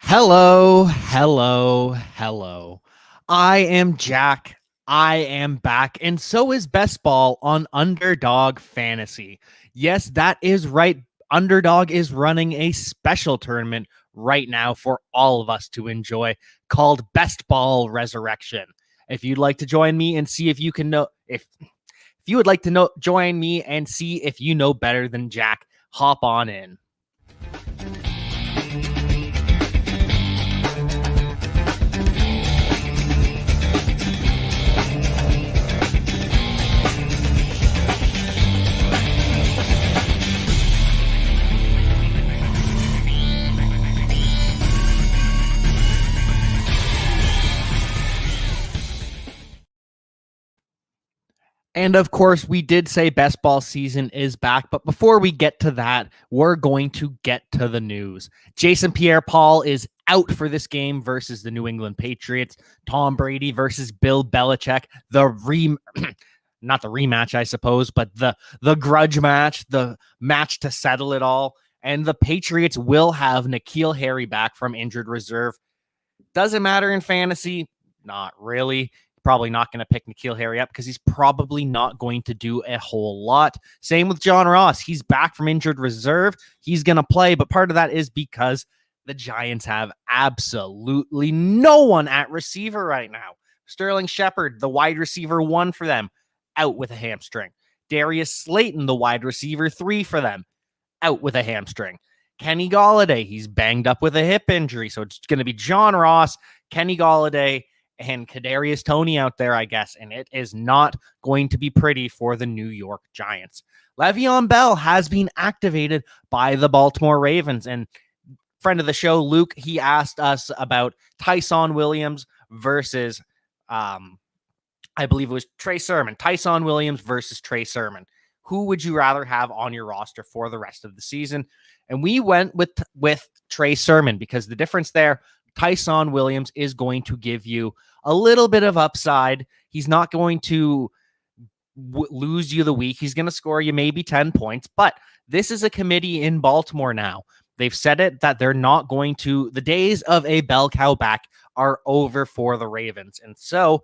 Hello, hello, hello. I am Jack. I am back, and so is BestBall on UnderDog Fantasy. Yes, that is right. UnderDog is running a special tournament right now for all of us to enjoy called BestBall Resurrection. If you'd like to join me and see if you can know if you would like to join me and see if you know better than Jack, hop on in. And of course, we did say best ball season is back. But before we get to that, we're going to get to the news. Jason Pierre-Paul is out for this game versus the New England Patriots. Tom Brady versus Bill Belichick. Not the rematch, I suppose, but the grudge match, the match to settle it all. And the Patriots will have N'Keal Harry back from injured reserve. Doesn't matter in fantasy. Not really. Probably not going to pick N'Keal Harry up because he's probably not going to do a whole lot. Same with John Ross. He's back from injured reserve. He's going to play, but part of that is because the Giants have absolutely no one at receiver right now. Sterling Shepard, the wide receiver 1 for them, out with a hamstring. Darius Slayton, the wide receiver 3 for them, out with a hamstring. Kenny Golladay, he's banged up with a hip injury, so it's going to be John Ross, Kenny Golladay, and Kadarius Toney out there, I guess, and it is not going to be pretty for the New York Giants. Le'Veon Bell has been activated by the Baltimore Ravens, and friend of the show, Luke, he asked us about Tyson Williams versus, I believe it was Trey Sermon. Tyson Williams versus Trey Sermon. Who would you rather have on your roster for the rest of the season? And we went with Trey Sermon because the difference there, Tyson Williams is going to give you a little bit of upside. He's not going to lose you the week. He's going to score you maybe 10 points, but this is a committee in Baltimore now. They've said it that they're not going to, the days of a bell cow back are over for the Ravens. And so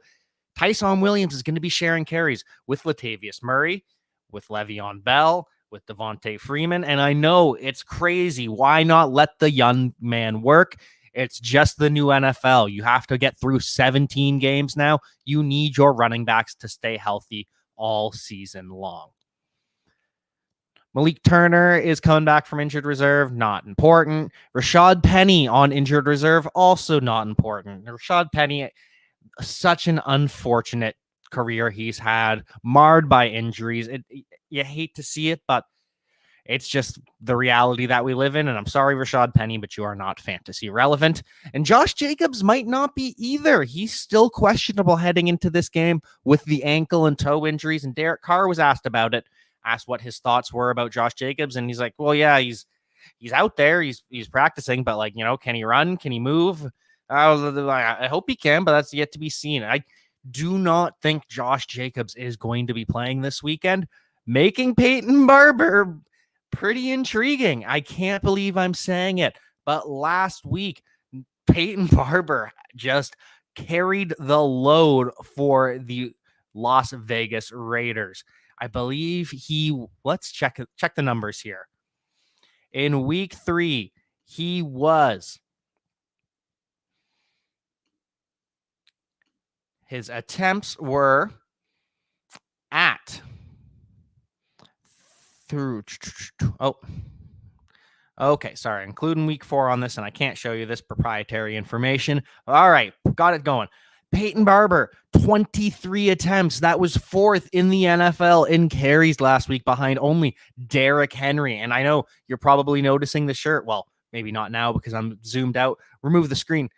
Tyson Williams is going to be sharing carries with Latavius Murray, with Le'Veon Bell, with Devontae Freeman. And I know it's crazy. Why not let the young man work? It's just the new NFL. You have to get through 17 games now. You need your running backs to stay healthy all season long. Malik Turner is coming back from injured reserve. Not important. Rashad Penny on injured reserve. Also not important. Rashad Penny, such an unfortunate career he's had, marred by injuries. You hate to see it, but it's just the reality that we live in. And I'm sorry, Rashad Penny, but you are not fantasy relevant. And Josh Jacobs might not be either. He's still questionable heading into this game with the ankle and toe injuries. And Derek Carr was asked about it, asked what his thoughts were about Josh Jacobs. And he's like, well, yeah, he's out there. He's practicing, but like, can he run? Can he move? I hope he can, but that's yet to be seen. I do not think Josh Jacobs is going to be playing this weekend, making Peyton Barber pretty intriguing. I can't believe I'm saying it, but last week, Peyton Barber just carried the load for the Las Vegas Raiders. I believe let's check the numbers here. In week 3, his attempts were at okay, sorry, including week 4 on this, and I can't show you this proprietary information. All right, got it going. Peyton Barber, 23 attempts. That was 4th in the NFL in carries last week behind only Derrick Henry. And I know you're probably noticing the shirt. Well, maybe not now because I'm zoomed out. Remove the screen.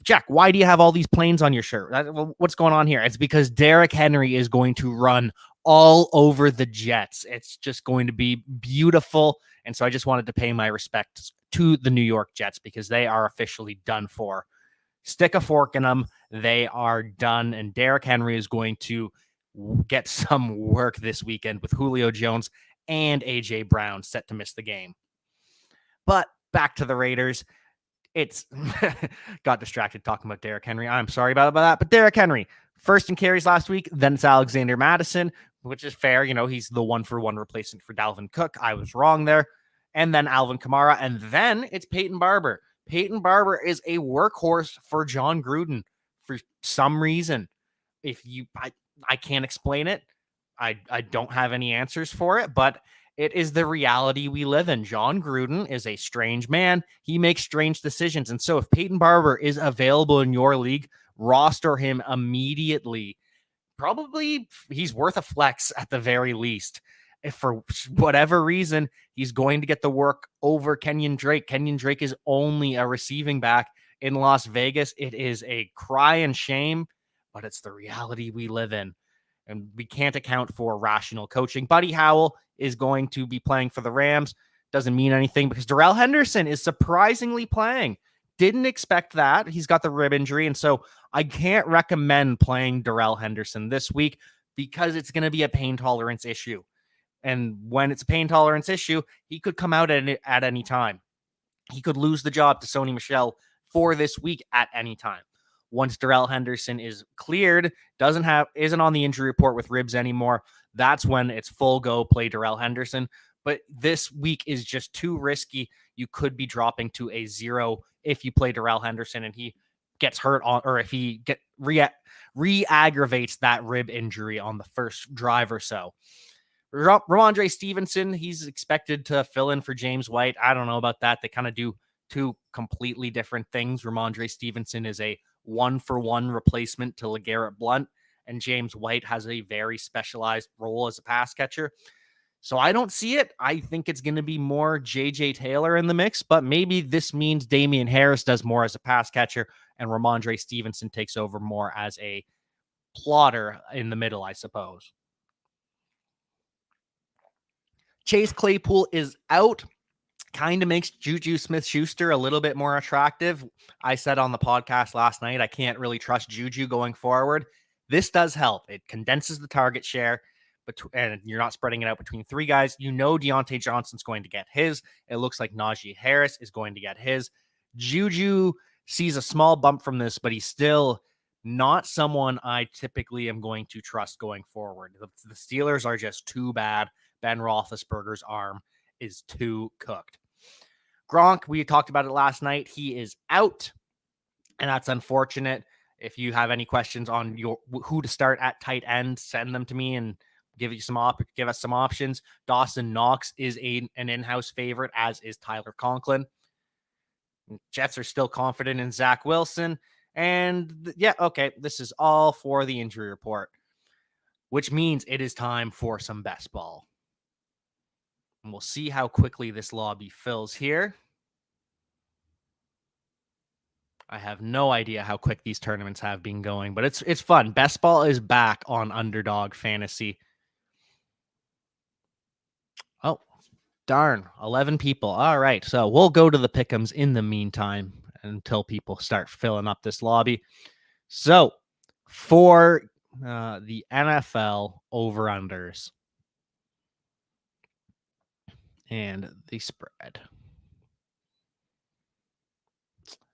Jack, why do you have all these planes on your shirt? What's going on here? It's because Derrick Henry is going to run all over the Jets. It's just going to be beautiful. And so I just wanted to pay my respects to the New York Jets because they are officially done for. Stick a fork in them. They are done. And Derrick Henry is going to get some work this weekend with Julio Jones and A.J. Brown set to miss the game. But back to the Raiders. It's got distracted talking about Derrick Henry. I'm sorry about that. But Derrick Henry, first in carries last week, then it's Alexander Mattison, which is fair. He's the 1-for-1 replacement for Dalvin Cook. I was wrong there. And then Alvin Kamara. And then it's Peyton Barber. Peyton Barber is a workhorse for John Gruden for some reason. I can't explain it. I don't have any answers for it, but it is the reality we live in. John Gruden is a strange man. He makes strange decisions. And so if Peyton Barber is available in your league, roster him immediately. Probably he's worth a flex at the very least. If for whatever reason, he's going to get the work over Kenyon Drake. Kenyon Drake is only a receiving back in Las Vegas. It is a cry and shame, but it's the reality we live in. And we can't account for rational coaching. Buddy Howell is going to be playing for the Rams. Doesn't mean anything because Darrell Henderson is surprisingly playing. Didn't expect that. He's got the rib injury. And so I can't recommend playing Darrell Henderson this week because it's going to be a pain tolerance issue. And when it's a pain tolerance issue, he could come out at any time. He could lose the job to Sony Michel for this week at any time. Once Darrell Henderson is cleared, isn't on the injury report with ribs anymore, that's when it's full go play Darrell Henderson. But this week is just too risky. You could be dropping to a 0 if you play Darrell Henderson and he gets hurt or if he re-aggravates that rib injury on the first drive or so. Ramondre Stevenson, he's expected to fill in for James White. I don't know about that. They kind of do two completely different things. Ramondre Stevenson is a 1-for-1 replacement to LeGarrette Blount, and James White has a very specialized role as a pass catcher. So I don't see it. I think it's going to be more J.J. Taylor in the mix, but maybe this means Damian Harris does more as a pass catcher and Ramondre Stevenson takes over more as a plotter in the middle, I suppose. Chase Claypool is out. Kind of makes Juju Smith-Schuster a little bit more attractive. I said on the podcast last night, I can't really trust Juju going forward. This does help. It condenses the target share, and you're not spreading it out between three guys. Deontay Johnson's going to get his. It looks like Najee Harris is going to get his. Juju sees a small bump from this, but he's still not someone I typically am going to trust going forward. The Steelers are just too bad. Ben Roethlisberger's arm is too cooked. Gronk, we talked about it last night. He is out, and that's unfortunate. If you have any questions on who to start at tight end, send them to me and give us some options. Dawson Knox is an in-house favorite, as is Tyler Conklin. Jets are still confident in Zach Wilson. And this is all for the injury report, which means it is time for some best ball. And we'll see how quickly this lobby fills here. I have no idea how quick these tournaments have been going, but it's fun. Best Ball is back on UnderDog Fantasy. Oh, darn. 11 people. All right. So we'll go to the pick'ems in the meantime until people start filling up this lobby. So for the NFL over-unders and the spread.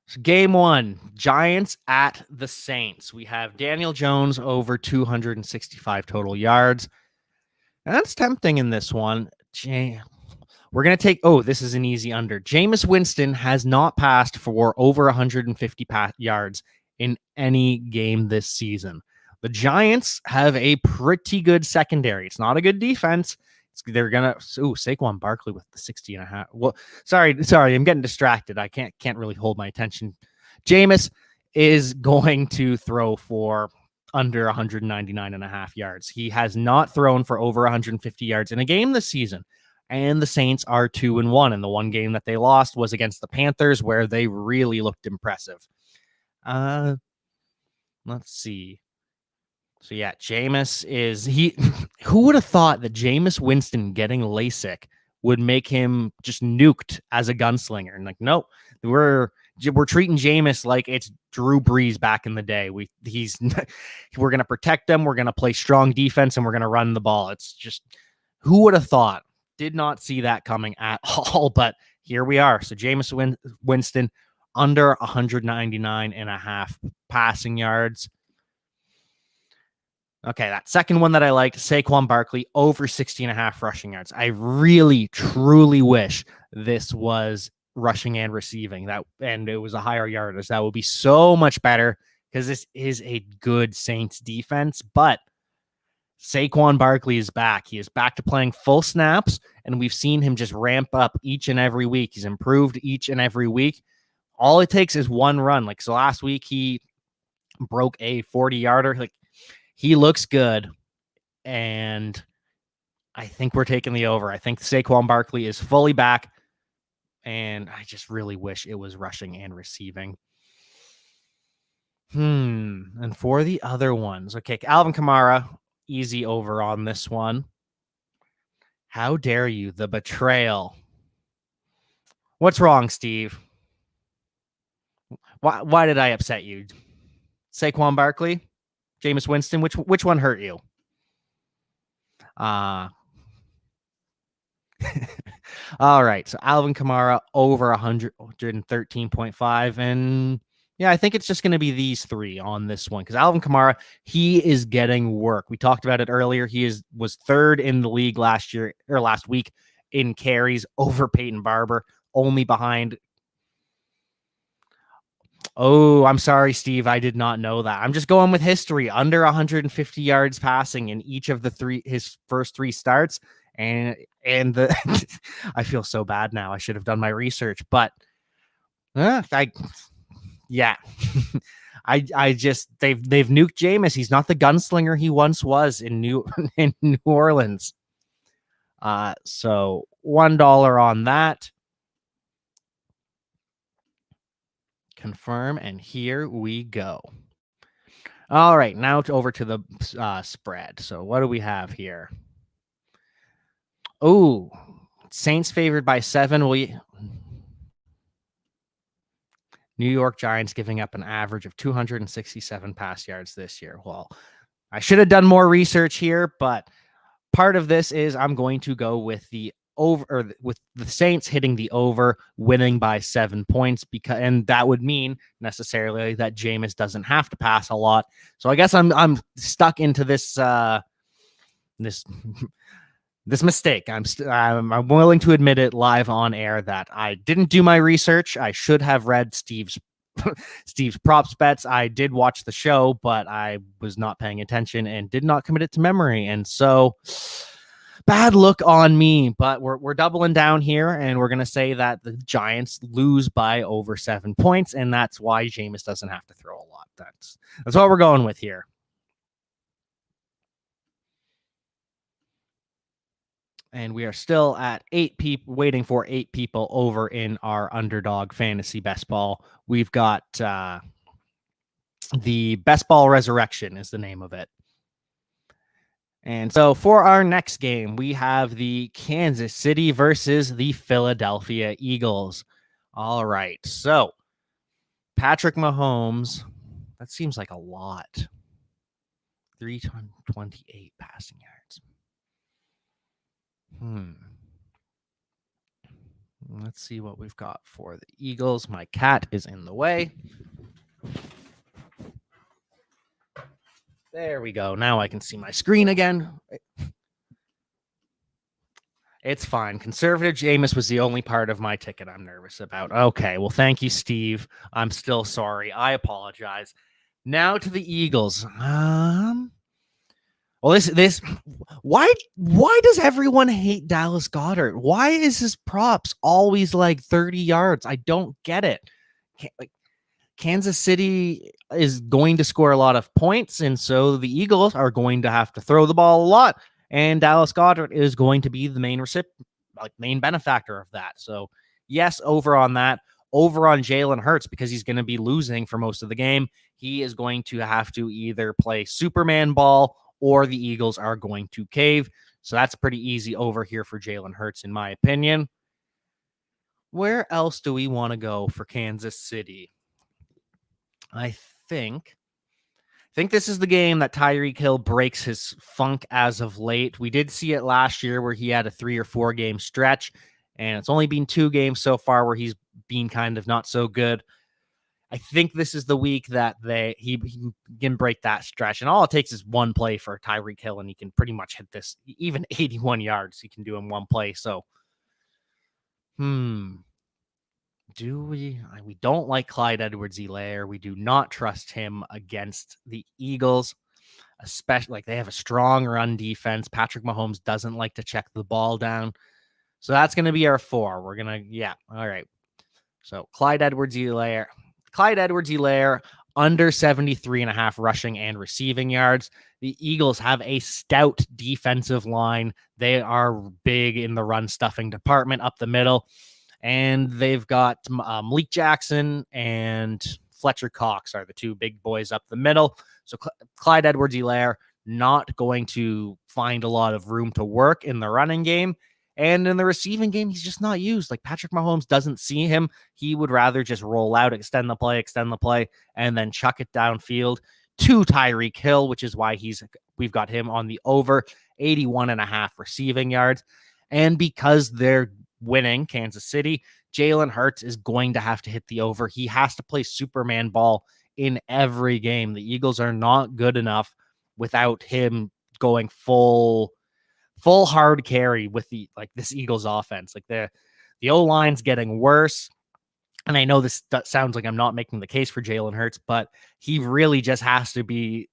So game one, Giants at the Saints. We have Daniel Jones over 265 total yards. And that's tempting in this one. We're going to take, this is an easy under. Jameis Winston has not passed for over 150 yards in any game this season. The Giants have a pretty good secondary. It's not a good defense. They're going to, Saquon Barkley with the 60.5. Well, sorry. I'm getting distracted. I can't really hold my attention. Jameis is going to throw for under 199.5 yards. He has not thrown for over 150 yards in a game this season. And the Saints are 2-1. And the one game that they lost was against the Panthers, where they really looked impressive. Let's see. So yeah, Jameis is who would have thought that Jameis Winston getting LASIK would make him just nuked as a gunslinger? And nope, we're treating Jameis like it's Drew Brees back in the day. We're going to protect them. We're going to play strong defense and we're going to run the ball. It's just, who would have thought? Did not see that coming at all, but here we are. So Jameis Winston under 199.5 passing yards. Okay, that second one that I liked, Saquon Barkley, over 60.5 rushing yards. I really, truly wish this was rushing and receiving, and it was a higher yardage. That would be so much better because this is a good Saints defense. But Saquon Barkley is back. He is back to playing full snaps, and we've seen him just ramp up each and every week. He's improved each and every week. All it takes is one run. Like, so last week he broke a 40-yarder. Like, he looks good, and I think we're taking the over. I think Saquon Barkley is fully back, and I just really wish it was rushing and receiving. And for the other ones, okay, Alvin Kamara, easy over on this one. How dare you? The betrayal. What's wrong, Steve? Why did I upset you? Saquon Barkley? Jameis Winston? Which one hurt you? All right. So Alvin Kamara over 113.5. And yeah, I think it's just going to be these three on this one because Alvin Kamara, he is getting work. We talked about it earlier. He was third in the league last week in carries over Peyton Barber, only behind. Oh, I'm sorry, Steve. I did not know that. I'm just going with history. Under 150 yards passing in each of his first three starts. And the I feel so bad now. I should have done my research, but I just they've nuked Jameis. He's not the gunslinger he once was in New Orleans. So $1 on that. Confirm, and here we go. All right, now over to the spread. So what do we have here? Oh, Saints favored by 7. New York Giants giving up an average of 267 pass yards this year. Well, I should have done more research here, but part of this is I'm going to go with the over, or with the Saints hitting the over, winning by 7 points, and that would mean necessarily that Jameis doesn't have to pass a lot. So I guess I'm stuck into this this mistake. I'm willing to admit it live on air that I didn't do my research. I should have read Steve's props bets. I did watch the show, but I was not paying attention and did not commit it to memory. And so bad look on me, but we're doubling down here, and we're going to say that the Giants lose by over 7 points, and that's why Jameis doesn't have to throw a lot. That's what we're going with here. And we are still at 8 people, waiting for 8 people over in our UnderDog Fantasy Best Ball. We've got the Best Ball Resurrection is the name of it. And so for our next game, we have the Kansas City versus the Philadelphia Eagles. All right. So Patrick Mahomes, that seems like a lot. 328 passing yards. Let's see what we've got for the Eagles. My cat is in the way. There we go. Now I can see my screen again. It's fine. Conservative Jameis was the only part of my ticket I'm nervous about. Okay, well, thank you, Steve. I'm still sorry. I apologize. Now to the Eagles. Well, this why does everyone hate Dallas Goedert? Why is his props always like 30 yards? I don't get it. Kansas City is going to score a lot of points, and so the Eagles are going to have to throw the ball a lot, and Dallas Goedert is going to be the main benefactor of that. So yes, over on that. Over on Jalen Hurts, because he's going to be losing for most of the game. He is going to have to either play Superman ball, or the Eagles are going to cave. So that's pretty easy over here for Jalen Hurts, in my opinion. Where else do we want to go for Kansas City? I think this is the game that Tyreek Hill breaks his funk as of late. We did see it last year where he had a 3 or 4 game stretch, and it's only been 2 games so far where he's been kind of not so good. I think this is the week that he can break that stretch. And all it takes is one play for Tyreek Hill, and he can pretty much hit this. Even 81 yards he can do in one play. So, we don't like Clyde Edwards-Helaire. We do not trust him against the Eagles, especially like they have a strong run defense. Patrick Mahomes doesn't like to check the ball down. So that's going to be our 4. We're going to, all right. So Clyde Edwards-Helaire under 73.5 rushing and receiving yards. The Eagles have a stout defensive line. They are big in the run stuffing department up the middle. And they've got Malik Jackson and Fletcher Cox are the 2 big boys up the middle. So Clyde Edwards-Helaire not going to find a lot of room to work in the running game. And in the receiving game, he's just not used. Like Patrick Mahomes doesn't see him. He would rather just roll out, extend the play, and then chuck it downfield to Tyreek Hill, which is why we've got him on the over 81.5 receiving yards. And because they're winning Kansas City, Jalen Hurts is going to have to hit the over. He has to play Superman ball in every game. The Eagles are not good enough without him going full hard carry with this Eagles offense. Like the O-line's getting worse. And I know this sounds like I'm not making the case for Jalen Hurts, but he really just has to be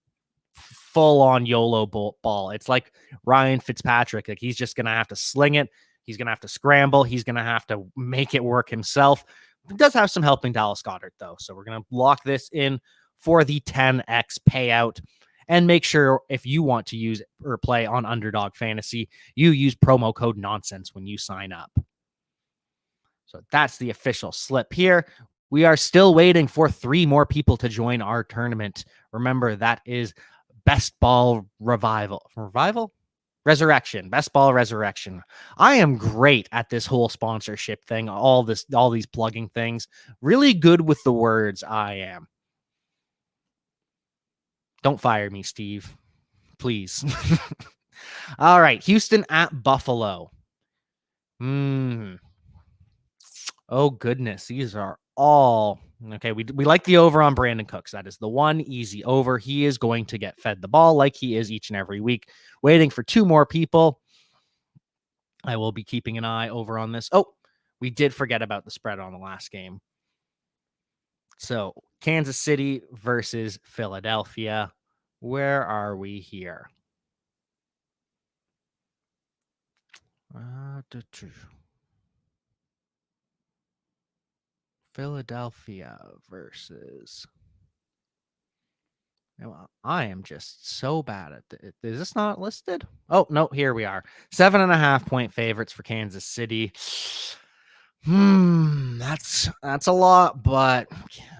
full on YOLO ball. It's like Ryan Fitzpatrick. Like he's just going to have to sling it. He's going to have to scramble. He's going to have to make it work himself. He does have some helping Dallas Goedert though. So we're going to lock this in for the 10x payout. And make sure if you want to use or play on UnderDog Fantasy, you use promo code nonsense when you sign up. So that's the official slip here. We are still waiting for 3 more people to join our tournament. Remember, that is BestBall Resurrection. BestBall Resurrection. I am great at this whole sponsorship thing, all these plugging things. Really good with the words, I am. Don't fire me, Steve. Please. All right. Houston at Buffalo. Oh, goodness. These are all... Okay, we like the over on Brandon Cooks. That is the one easy over. He is going to get fed the ball like he is each and every week. Waiting for 2 more people. I will be keeping an eye over on this. Oh, we did forget about the spread on the last game. So, Kansas City versus Philadelphia. Where are we here? Philadelphia versus... I am just so bad at it. Is this not listed? Oh, no, here we are. 7.5 point favorites for Kansas City. That's a lot, but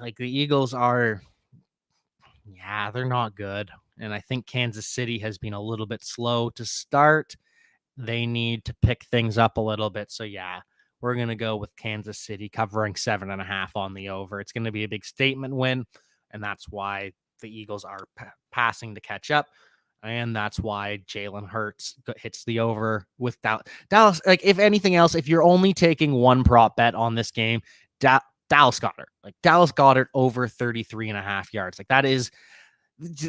like the Eagles are, they're not good. And I think Kansas City has been a little bit slow to start. They need to pick things up a little bit. So we're going to go with Kansas City covering 7.5 on the over. It's going to be a big statement win. And that's why the Eagles are passing to catch up. And that's why Jalen Hurts hits the over with Dallas. Like, if anything else, if you're only taking one prop bet on this game, Dallas Goedert over 33.5 yards. Like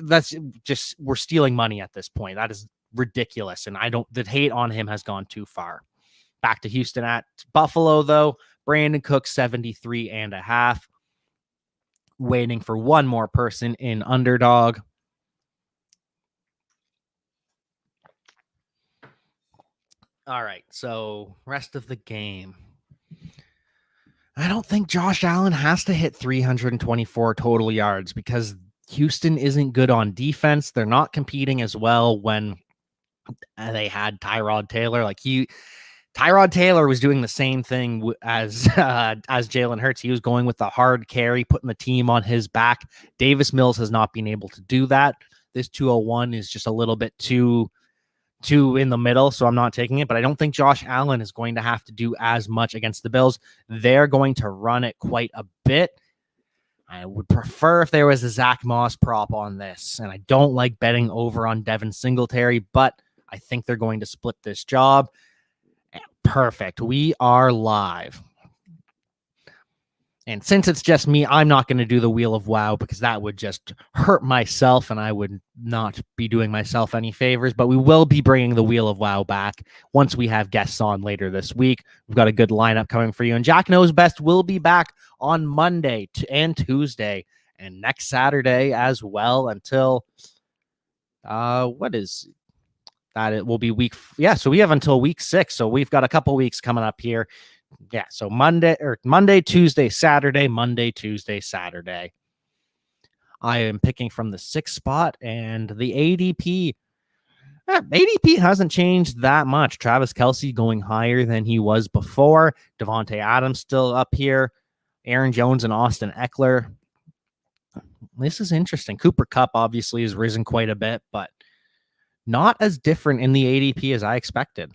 that's just, we're stealing money at this point. That is ridiculous. And the hate on him has gone too far. Back to Houston at Buffalo, though. Brandon Cooks 73.5. Waiting for one more person in UnderDog. All right, so rest of the game. I don't think Josh Allen has to hit 324 total yards because Houston isn't good on defense. They're not competing as well when they had Tyrod Taylor. Tyrod Taylor was doing the same thing as Jalen Hurts. He was going with the hard carry, putting the team on his back. Davis Mills has not been able to do that. This 201 is just a little bit too in the middle, so I'm not taking it. But I don't think Josh Allen is going to have to do as much against the Bills. They're going to run it quite a bit. I would prefer if there was a Zach Moss prop on this, and I don't like betting over on Devin Singletary, but I think they're going to split this job. Perfect. We are live. And since it's just me, I'm not going to do the Wheel of Wow because that would just hurt myself and I would not be doing myself any favors. But we will be bringing the Wheel of Wow back once we have guests on later this week. We've got a good lineup coming for you. And Jack Knows Best will be back on Monday and Tuesday and next Saturday as well until what is that? It will be so we have until week 6. So we've got a couple weeks coming up here. Yeah, so Monday, Tuesday, Saturday, Monday, Tuesday, Saturday. I am picking from the 6th spot, and the ADP. ADP hasn't changed that much. Travis Kelce going higher than he was before. Devontae Adams still up here. Aaron Jones and Austin Eckler. This is interesting. Cooper Kupp obviously has risen quite a bit, but not as different in the ADP as I expected.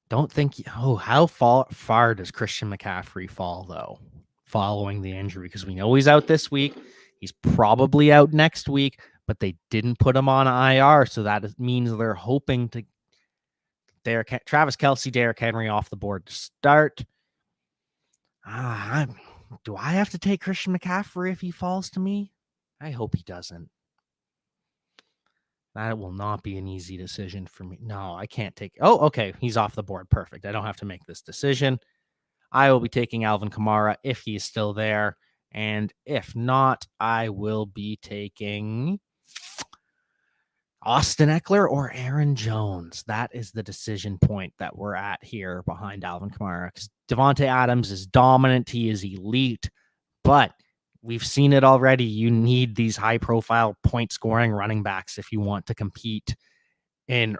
Don't think. How far does Christian McCaffrey fall, though, following the injury? Because we know he's out this week. He's probably out next week, but they didn't put him on IR, so that means they're hoping to Travis Kelce, Derrick Henry off the board to start. Do I have to take Christian McCaffrey if he falls to me? I hope he doesn't. That will not be an easy decision for me. No, I can't take. Oh, okay. He's off the board. Perfect. I don't have to make this decision. I will be taking Alvin Kamara if he's still there. And if not, I will be taking Austin Eckler or Aaron Jones. That is the decision point that we're at here behind Alvin Kamara. Because Devontae Adams is dominant. He is elite. But we've seen it already. You need these high-profile point-scoring running backs if you want to compete in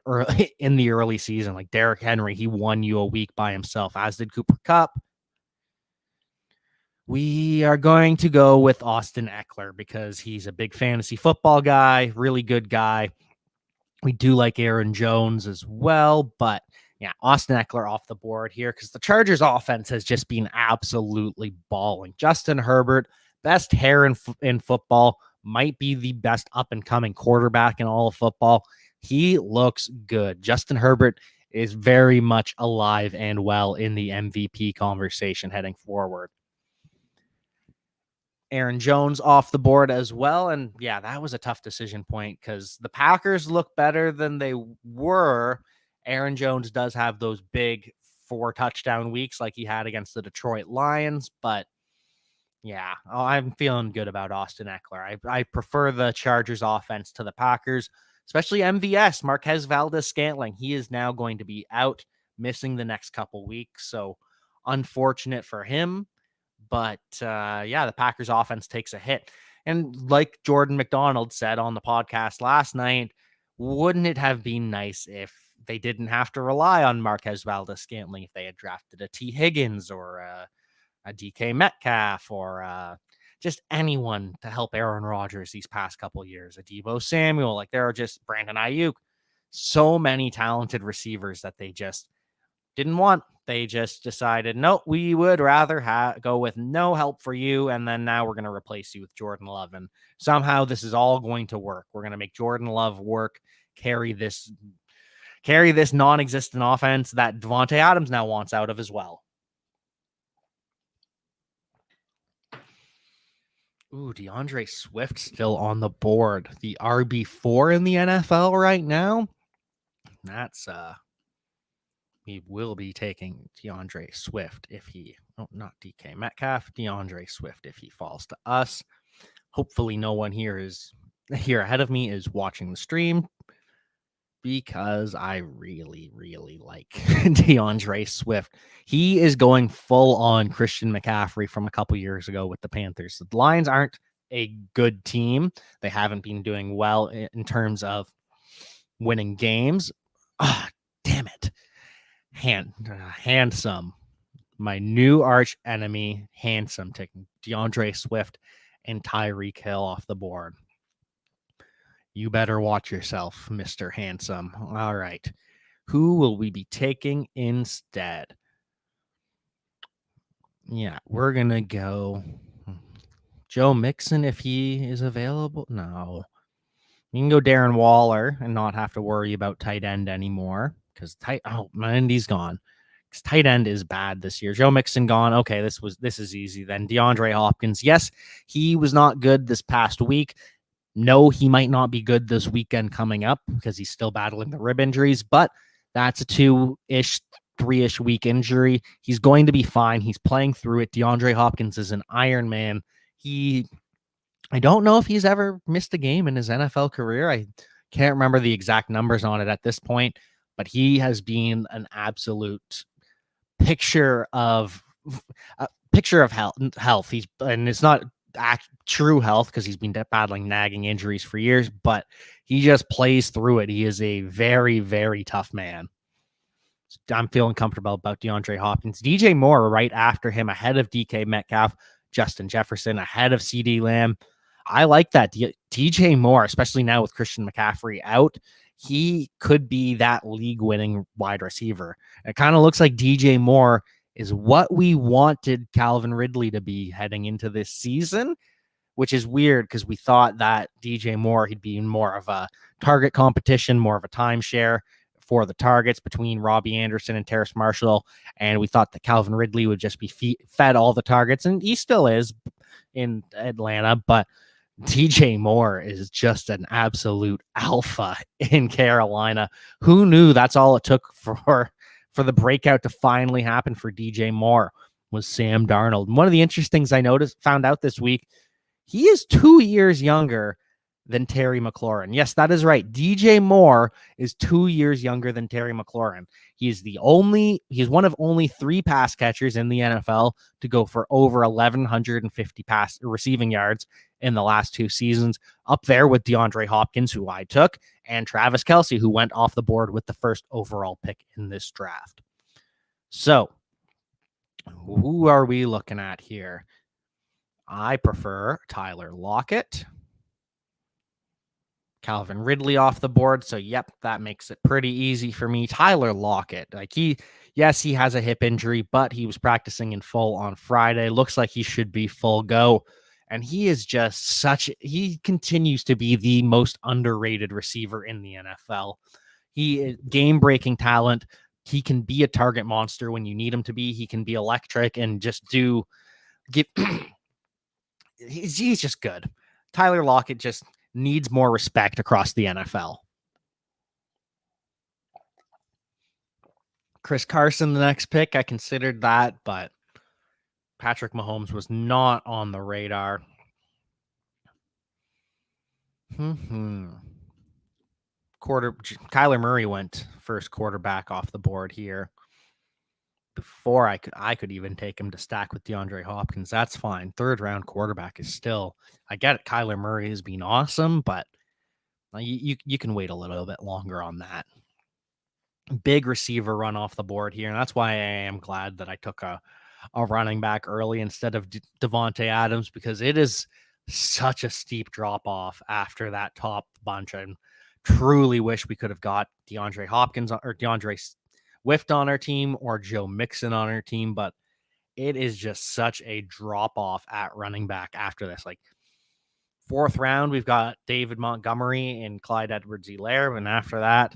the early season. Like Derrick Henry, he won you a week by himself, as did Cooper Kupp. We are going to go with Austin Eckler because he's a big fantasy football guy, really good guy. We do like Aaron Jones as well, but yeah, Austin Eckler off the board here because the Chargers offense has just been absolutely balling. Justin Herbert, best hair in football, might be the best up-and-coming quarterback in all of football. He looks good. Justin Herbert is very much alive and well in the MVP conversation heading forward. Aaron Jones off the board as well. And yeah, that was a tough decision point because the Packers look better than they were. Aaron Jones does have those big 4 touchdown weeks like he had against the Detroit Lions, but yeah, I'm feeling good about Austin Eckler. I prefer the Chargers offense to the Packers, especially MVS, Marquez Valdes-Scantling. He is now going to be out, missing the next couple weeks. So unfortunate for him. But the Packers offense takes a hit. And like Jordan McDonald said on the podcast last night, wouldn't it have been nice if they didn't have to rely on Marquez Valdes-Scantling, if they had drafted a T. Higgins or a DK Metcalf or just anyone to help Aaron Rodgers these past couple years, a Deebo Samuel, like there are just Brandon Ayuk, so many talented receivers that they just didn't want. They just decided, no, we would rather go with no help for you. And then now we're going to replace you with Jordan Love. And somehow this is all going to work. We're going to make Jordan Love work, carry this non-existent offense that Devontae Adams now wants out of as well. Ooh, Deandre Swift still on the board. The RB4 in the NFL right now. That's we will be taking Deandre Swift not DK Metcalf, Deandre Swift if he falls to us. Hopefully no one here ahead of me is watching the stream because I really, really like Deandre Swift. He is going full on Christian McCaffrey from a couple years ago with the Panthers. The Lions aren't a good team. They haven't been doing well in terms of winning games. Damn it. Handsome, my new arch enemy, Handsome, taking DeAndre Swift and Tyreek Hill off the board. You better watch yourself, Mr. Handsome. All right. Who will we be taking instead? Yeah, we're going to go Joe Mixon if he is available. No. You can go Darren Waller and not have to worry about tight end anymore because Mendy's gone. tight end is bad this year. Joe Mixon gone. Okay, this is easy then. DeAndre Hopkins. Yes, he was not good this past week. No, he might not be good this weekend coming up because he's still battling the rib injuries, but that's a 2-ish, 3-ish week injury. He's going to be fine. He's playing through it. DeAndre Hopkins is an Iron Man. I don't know if he's ever missed a game in his NFL career. I can't remember the exact numbers on it at this point, but he has been an absolute picture of health. And it's not true health because he's been battling nagging injuries for years, but he just plays through it. He is a very, very tough man. I'm feeling comfortable about DeAndre Hopkins. DJ Moore right after him, ahead of DK Metcalf, Justin Jefferson, ahead of CD Lamb. I like that. DJ Moore, especially now with Christian McCaffrey out, he could be that league-winning wide receiver. It kind of looks like DJ Moore is what we wanted Calvin Ridley to be heading into this season, which is weird because we thought that DJ Moore, he'd be more of a target competition, more of a timeshare for the targets between Robbie Anderson and Terrace Marshall. And we thought that Calvin Ridley would just be fed all the targets, and he still is in Atlanta, but DJ Moore is just an absolute alpha in Carolina. Who knew that's all it took for the breakout to finally happen for DJ Moore was Sam Darnold. And one of the interesting things I found out this week, he is 2 years younger than Terry McLaurin. Yes, that is right. DJ Moore is 2 years younger than Terry McLaurin. He's one of only 3 pass catchers in the NFL to go for over 1,150 receiving yards in the last 2 seasons, up there with DeAndre Hopkins, who I took, and Travis Kelce, who went off the board with the first overall pick in this draft. So, who are we looking at here? I prefer Tyler Lockett. Calvin Ridley off the board. So, yep, that makes it pretty easy for me. Tyler Lockett. He has a hip injury, but he was practicing in full on Friday. Looks like he should be full go. And he is just he continues to be the most underrated receiver in the NFL. He is game-breaking talent. He can be a target monster when you need him to be. He can be electric and just he's just good. Tyler Lockett just needs more respect across the NFL. Chris Carson, the next pick, I considered that, but Patrick Mahomes was not on the radar. Kyler Murray went first quarterback off the board here. Before I could even take him to stack with DeAndre Hopkins. That's fine. 3rd round quarterback is still, I get it. Kyler Murray has been awesome, but you can wait a little bit longer on that. Big receiver run off the board here, and that's why I am glad that I took a running back early instead of Devontae Adams, because it is such a steep drop off after that top bunch. I truly wish we could have got DeAndre Hopkins or DeAndre Swift on our team or Joe Mixon on our team, but it is just such a drop off at running back after this. 4th round, we've got David Montgomery and Clyde Edwards-Helaire, and after that,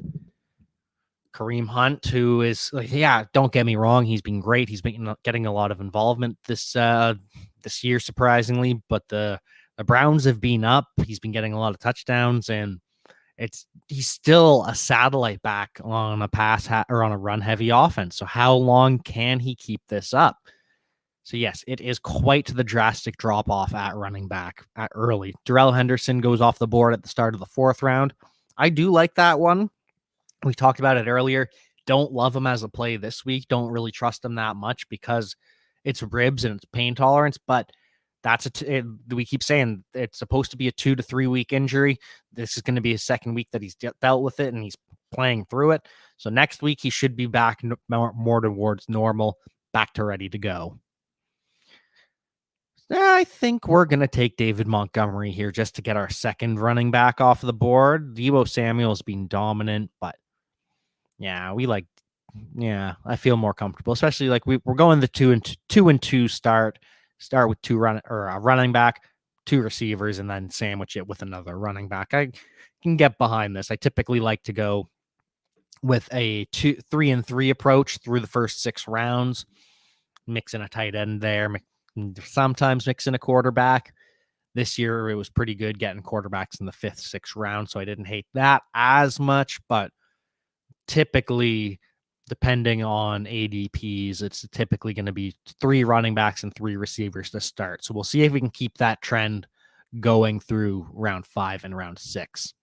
Kareem Hunt, who is, don't get me wrong, he's been great. He's been getting a lot of involvement this year, surprisingly, but the Browns have been up. He's been getting a lot of touchdowns, and he's still a satellite back on a or on a run heavy offense. So how long can he keep this up? So yes, it is quite the drastic drop off at running back at early. Darrell Henderson goes off the board at the start of the 4th round. I do like that one. We talked about it earlier. Don't love him as a play this week. Don't really trust him that much because it's ribs and it's pain tolerance, but we keep saying it's supposed to be a 2 to 3 week injury. This is going to be his 2nd week that he's dealt with it, and he's playing through it. So next week he should be back more towards normal, back to ready to go. I think we're going to take David Montgomery here just to get our 2nd running back off the board. Deebo Samuel's been dominant, but I feel more comfortable, especially we're going the 2-2 start with a running back, 2 receivers, and then sandwich it with another running back. I can get behind this. I typically like to go with a 3-3 approach through the first 6 rounds, mixing a tight end there, sometimes mixing a quarterback. This year, it was pretty good getting quarterbacks in the 5th, 6th round, so I didn't hate that as much, but typically, depending on ADPs, it's typically going to be 3 running backs and 3 receivers to start. So we'll see if we can keep that trend going through round 5 and round 6.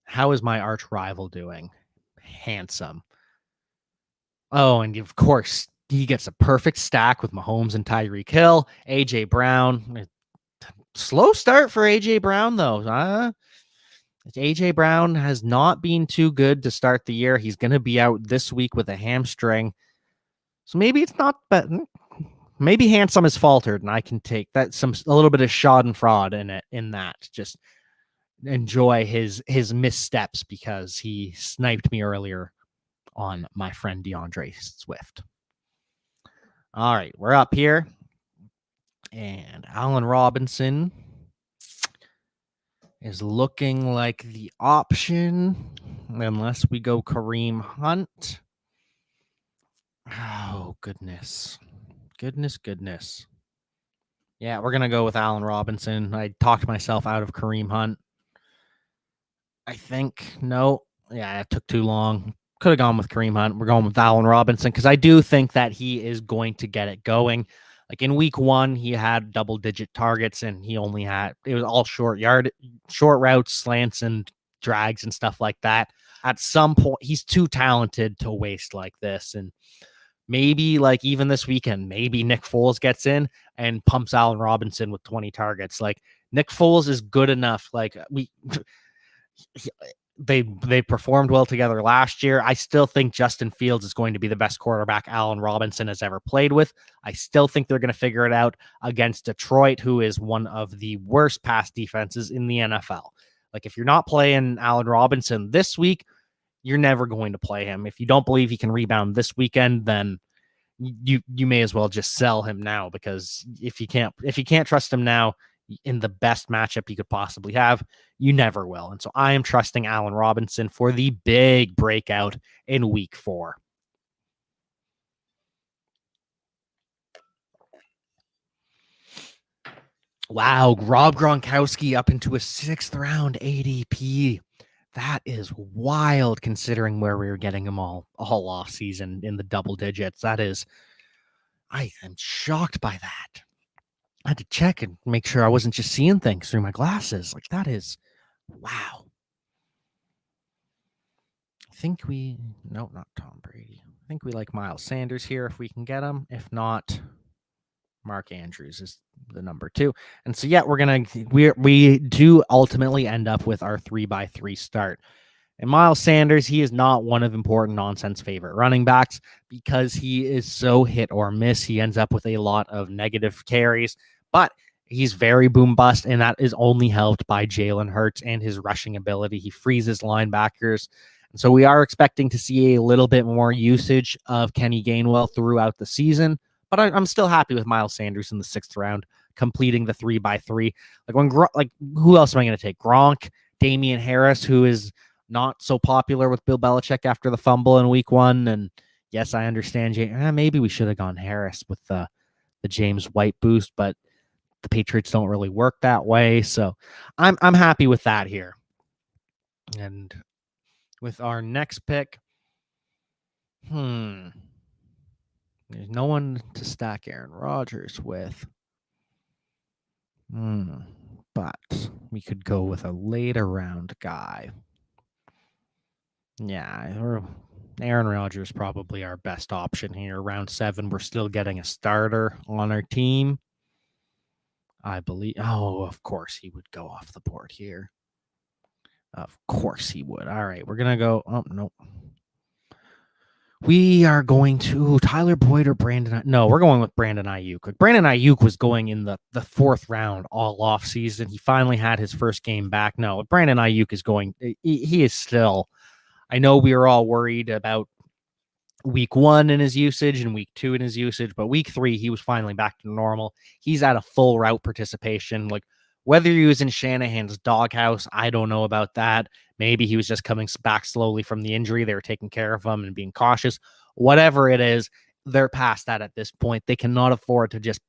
How is my arch rival doing? Handsome. Oh, and of course, he gets a perfect stack with Mahomes and Tyreek Hill, A.J. Brown. Slow start for A.J. Brown, though. A.J. Brown has not been too good to start the year. He's going to be out this week with a hamstring. So maybe it's not, but maybe Handsome has faltered, and I can take that a little bit of schadenfreude in that. Just enjoy his missteps because he sniped me earlier on my friend DeAndre Swift. All right, we're up here. And Allen Robinson is looking like the option unless we go Kareem Hunt. Oh, goodness. Goodness. Yeah, we're going to go with Allen Robinson. I talked myself out of Kareem Hunt. I think, no. Yeah, it took too long. Could have gone with Kareem Hunt. We're going with Allen Robinson because I do think that he is going to get it going. Like in week 1, he had double-digit targets, and it was all short routes, slants, and drags and stuff like that. At some point, he's too talented to waste like this. And maybe like even this weekend, maybe Nick Foles gets in and pumps Allen Robinson with 20 targets. Like Nick Foles is good enough. Like they performed well together last year. I still think Justin Fields is going to be the best quarterback Allen Robinson has ever played with. I still think they're going to figure it out against Detroit, who is one of the worst pass defenses in the NFL. Like if you're not playing Allen Robinson this week, you're never going to play him. If you don't believe he can rebound this weekend, then you may as well just sell him now, because if you can't trust him now in the best matchup you could possibly have, you never will. And so I am trusting Allen Robinson for the big breakout in week 4. Wow, Rob Gronkowski up into a 6th round ADP. That is wild considering where we were getting him all off season in the double digits. I am shocked by that. I had to check and make sure I wasn't just seeing things through my glasses. Like that is, wow. I think not Tom Brady. I think we like Miles Sanders here if we can get him. If not, Mark Andrews is the number 2. And so, yeah, we do ultimately end up with our 3x3 start. And Miles Sanders, he is not one of important nonsense favorite running backs because he is so hit or miss. He ends up with a lot of negative carries, but he's very boom bust, and that is only helped by Jalen Hurts and his rushing ability. He freezes linebackers. And so we are expecting to see a little bit more usage of Kenny Gainwell throughout the season, but I'm still happy with Miles Sanders in the 6th round, completing the 3x3. Who else am I going to take? Gronk, Damian Harris, who is not so popular with Bill Belichick after the fumble in week 1. And yes, I understand. Maybe we should have gone Harris with the James White boost, but the Patriots don't really work that way. So I'm happy with that here. And with our next pick, there's no one to stack Aaron Rodgers with. But we could go with a later round guy. Yeah, Aaron Rodgers probably our best option here. Round 7, we're still getting a starter on our team. I believe. Oh, of course he would go off the board here. Of course he would. All right, we're going to go. Oh, no. We are going to Tyler Boyd or Brandon. No, we're going with Brandon Ayuk. Brandon Ayuk was going in the 4th round all off season. He finally had his first game back. No, Brandon Ayuk is going. He is still. I know we were all worried about week 1 in his usage and week 2 in his usage, but week 3, he was finally back to normal. He's at a full route participation. Like Whether he was in Shanahan's doghouse, I don't know about that. Maybe he was just coming back slowly from the injury. They were taking care of him and being cautious. Whatever it is, they're past that at this point. They cannot afford to just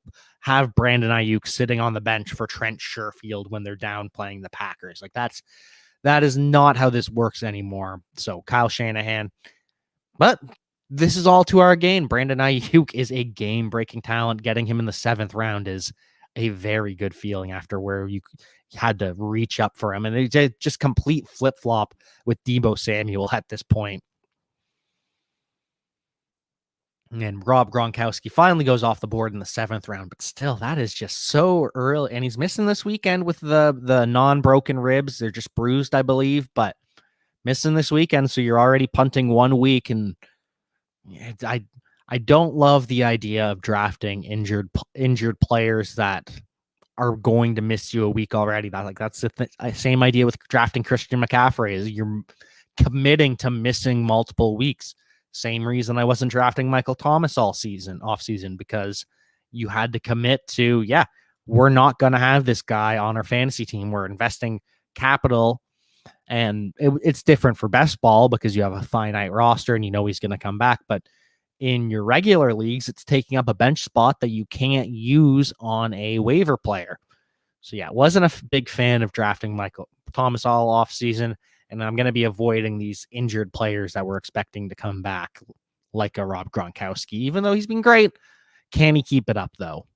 have Brandon Ayuk sitting on the bench for Trent Sherfield when they're down playing the Packers. Like that is not how this works anymore. So Kyle Shanahan, but this is all to our gain. Brandon Ayuk is a game-breaking talent. Getting him in the 7th round is a very good feeling after where you had to reach up for him. And it just complete flip-flop with Deebo Samuel at this point. And Rob Gronkowski finally goes off the board in the 7th round, but still, that is just so early. And he's missing this weekend with the non-broken ribs. They're just bruised, I believe, but missing this weekend. So you're already punting 1 week. And I don't love the idea of drafting injured players that are going to miss you a week already. That's the same idea with drafting Christian McCaffrey. Is you're committing to missing multiple weeks. Same reason I wasn't drafting Michael Thomas off season, because you had to commit to, we're not going to have this guy on our fantasy team. We're investing capital, and it's different for best ball because you have a finite roster and you know he's going to come back. But in your regular leagues, it's taking up a bench spot that you can't use on a waiver player. So wasn't a big fan of drafting Michael Thomas all off season. And I'm going to be avoiding these injured players that we're expecting to come back, like a Rob Gronkowski. Even though he's been great, can he keep it up, though?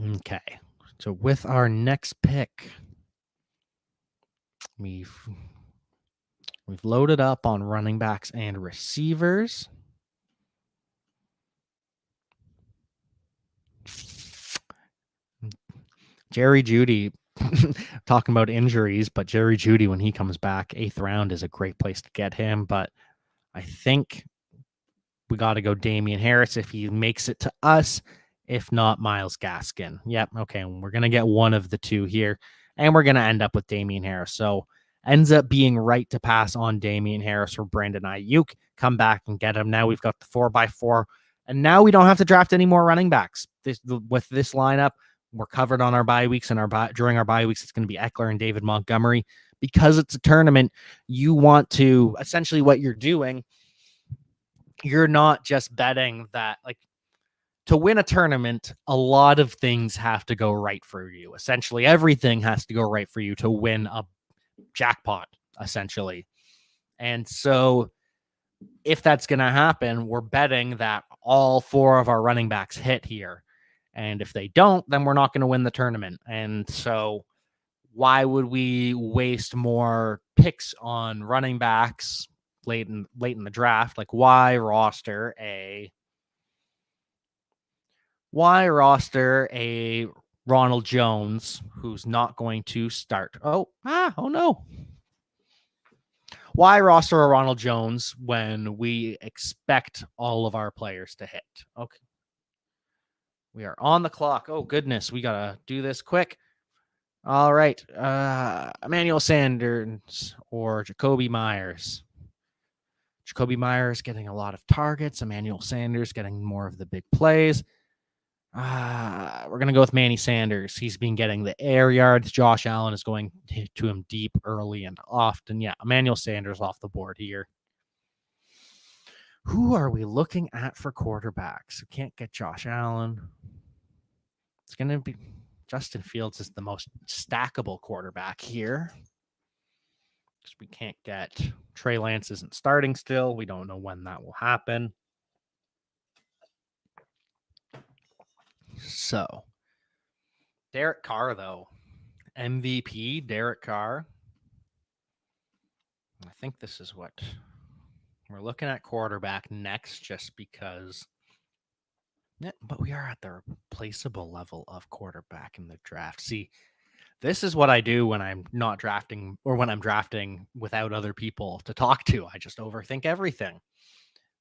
Okay. So with our next pick, we've loaded up on running backs and receivers. Jerry Jeudy, talking about injuries, but Jerry Jeudy, when he comes back, 8th round is a great place to get him. But I think we got to go Damian Harris if he makes it to us. If not, Myles Gaskin. Yep. Okay. We're going to get one of the two here, and we're going to end up with Damian Harris. So ends up being right to pass on Damian Harris for Brandon Ayuk. Come back and get him. Now we've got the 4x4, and now we don't have to draft any more running backs. With this lineup, we're covered on our bye weeks, and during our bye weeks, it's going to be Eckler and David Montgomery. Because it's a tournament, you want to, essentially what you're doing, you're not just betting that, like, to win a tournament, a lot of things have to go right for you. Essentially, everything has to go right for you to win a jackpot, essentially. And so if that's going to happen, we're betting that all 4 of our running backs hit here. And if they don't, then we're not going to win the tournament. And so why would we waste more picks on running backs late in the draft? Like, why roster a Ronald Jones who's not going to start? Oh no. Why roster a Ronald Jones when we expect all of our players to hit? Okay. We are on the clock. Oh, goodness. We got to do this quick. All right. Emmanuel Sanders or Jacoby Myers. Jacoby Myers getting a lot of targets. Emmanuel Sanders getting more of the big plays. We're going to go with Manny Sanders. He's been getting the air yards. Josh Allen is going to him deep early and often. Emmanuel Sanders off the board here. Who are we looking at for quarterbacks? We can't get Josh Allen. It's going to be Justin Fields is the most stackable quarterback here. Because we can't get Trey Lance isn't starting still. We don't know when that will happen. So, Derek Carr, though. MVP, Derek Carr. I think this is what we're looking at quarterback next, just because. Yeah, but we are at the replaceable level of quarterback in the draft. See, this is what I do when I'm not drafting, or when I'm drafting without other people to talk to. I just overthink everything.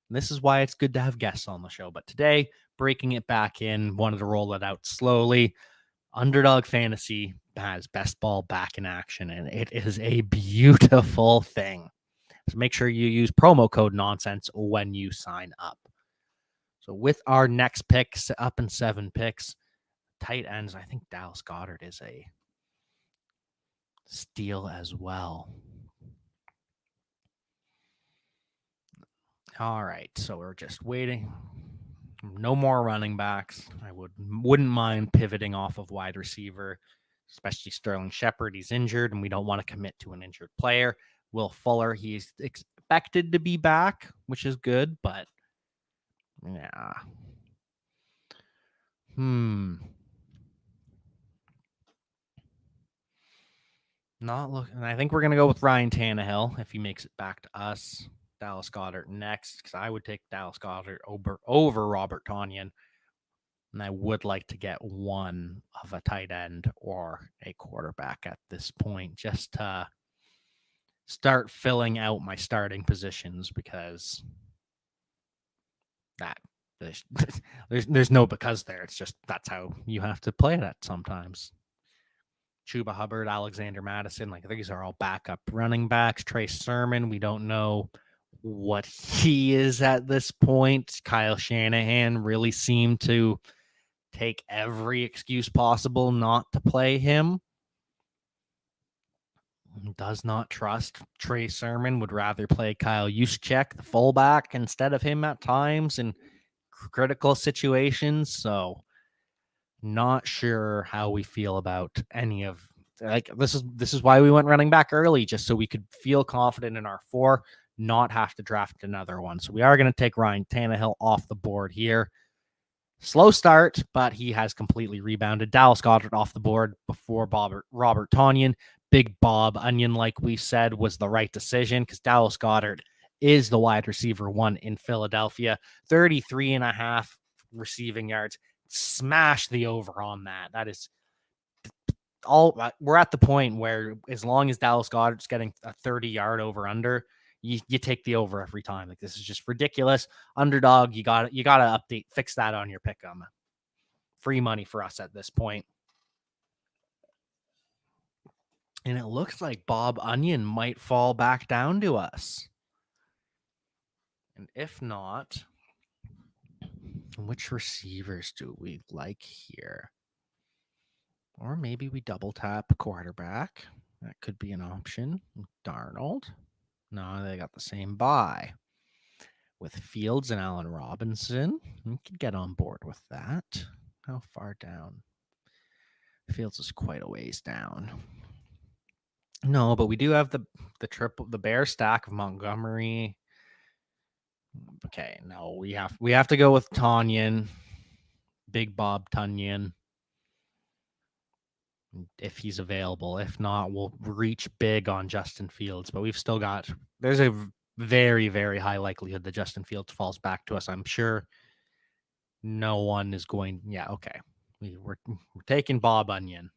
And this is why it's good to have guests on the show. But today, breaking it back in, wanted to roll it out slowly. UnderDog Fantasy has best ball back in action, and it is a beautiful thing. So make sure you use promo code nonsense when you sign up. So with our next picks, up in 7 picks, tight ends, I think Dallas Goedert is a steal as well. All right, so we're just waiting. No more running backs. I wouldn't mind pivoting off of wide receiver, especially Sterling Shepard. He's injured, and we don't want to commit to an injured player. Will Fuller, he's expected to be back, which is good, but yeah. Not looking. I think we're gonna go with Ryan Tannehill if he makes it back to us. Dallas Goedert next, because I would take Dallas Goedert over Robert Tonyan. And I would like to get one of a tight end or a quarterback at this point, just to start filling out my starting positions, because that there's no because there. It's just that's how you have to play it at sometimes. Chuba Hubbard, Alexander Madison, like these are all backup running backs. Trey Sermon, we don't know what he is at this point. Kyle Shanahan really seemed to take every excuse possible not to play him. Does not trust Trey Sermon, would rather play Kyle Juszczyk, the fullback, instead of him at times in critical situations. So not sure how we feel about any of this is why we went running back early, just so we could feel confident in our 4, not have to draft another one. So we are going to take Ryan Tannehill off the board here. Slow start, but he has completely rebounded. Dallas Goedert off the board before Robert Tonyan. Big Bob Onion, like we said, was the right decision, because Dallas Goedert is the wide receiver 1 in Philadelphia. 33.5 receiving yards. Smash the over on that. That is all. We're at the point where as long as Dallas Goedert's getting a 30-yard over under, you take the over every time. Like, this is just ridiculous. Underdog, you gotta update, fix that on your pick'em. Free money for us at this point. And it looks like Bob Onion might fall back down to us. And if not, which receivers do we like here? Or maybe we double tap quarterback. That could be an option. Darnold. No, they got the same bye. With Fields and Allen Robinson, we could get on board with that. How far down? Fields is quite a ways down. No, but we do have the bear stack of Montgomery. Okay, no, we have to go with Tonyan, Big Bob Tonyan, if he's available. If not, we'll reach big on Justin Fields. But we've still got. There's a very, very high likelihood that Justin Fields falls back to us. I'm sure no one is going. Yeah, okay. We're taking Bob Onion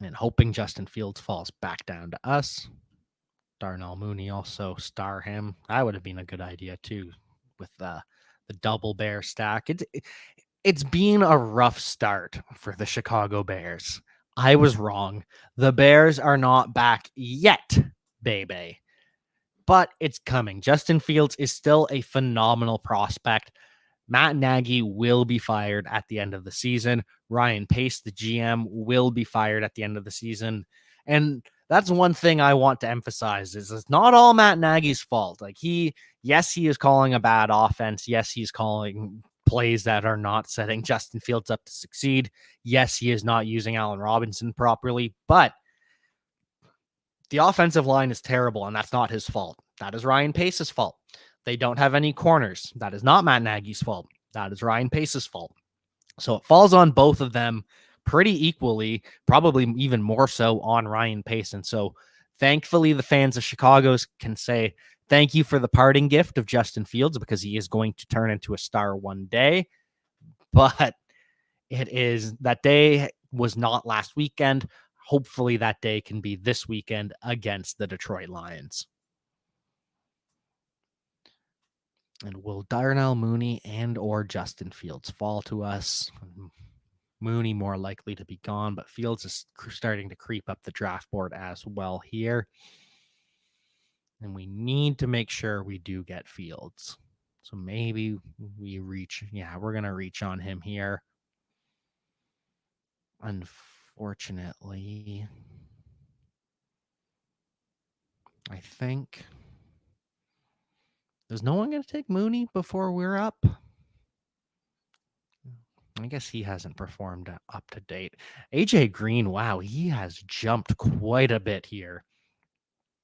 and hoping Justin Fields falls back down to us. Darnell Mooney also star him. That would have been a good idea too, with the double bear stack. It's been a rough start for the Chicago Bears. I was wrong. The Bears are not back yet, baby. But it's coming. Justin Fields is still a phenomenal prospect. Matt Nagy will be fired at the end of the season. Ryan Pace, the GM, will be fired at the end of the season. And that's one thing I want to emphasize is it's not all Matt Nagy's fault. Like he is calling a bad offense. Yes, he's calling plays that are not setting Justin Fields up to succeed. Yes, he is not using Allen Robinson properly, but the offensive line is terrible, and that's not his fault. That is Ryan Pace's fault. They don't have any corners. That is not Matt Nagy's fault. That is Ryan Pace's fault. So it falls on both of them pretty equally, probably even more so on Ryan Pace. And so thankfully, the fans of Chicago's can say thank you for the parting gift of Justin Fields, because he is going to turn into a star one day. But that day was not last weekend. Hopefully that day can be this weekend against the Detroit Lions. And will Darnell Mooney and or Justin Fields fall to us? Mooney more likely to be gone, but Fields is starting to creep up the draft board as well here. And we need to make sure we do get Fields. So maybe we reach. Yeah, we're going to reach on him here. Unfortunately, I think. Is no one going to take Mooney before we're up? I guess he hasn't performed up to date. AJ Green, wow, he has jumped quite a bit here.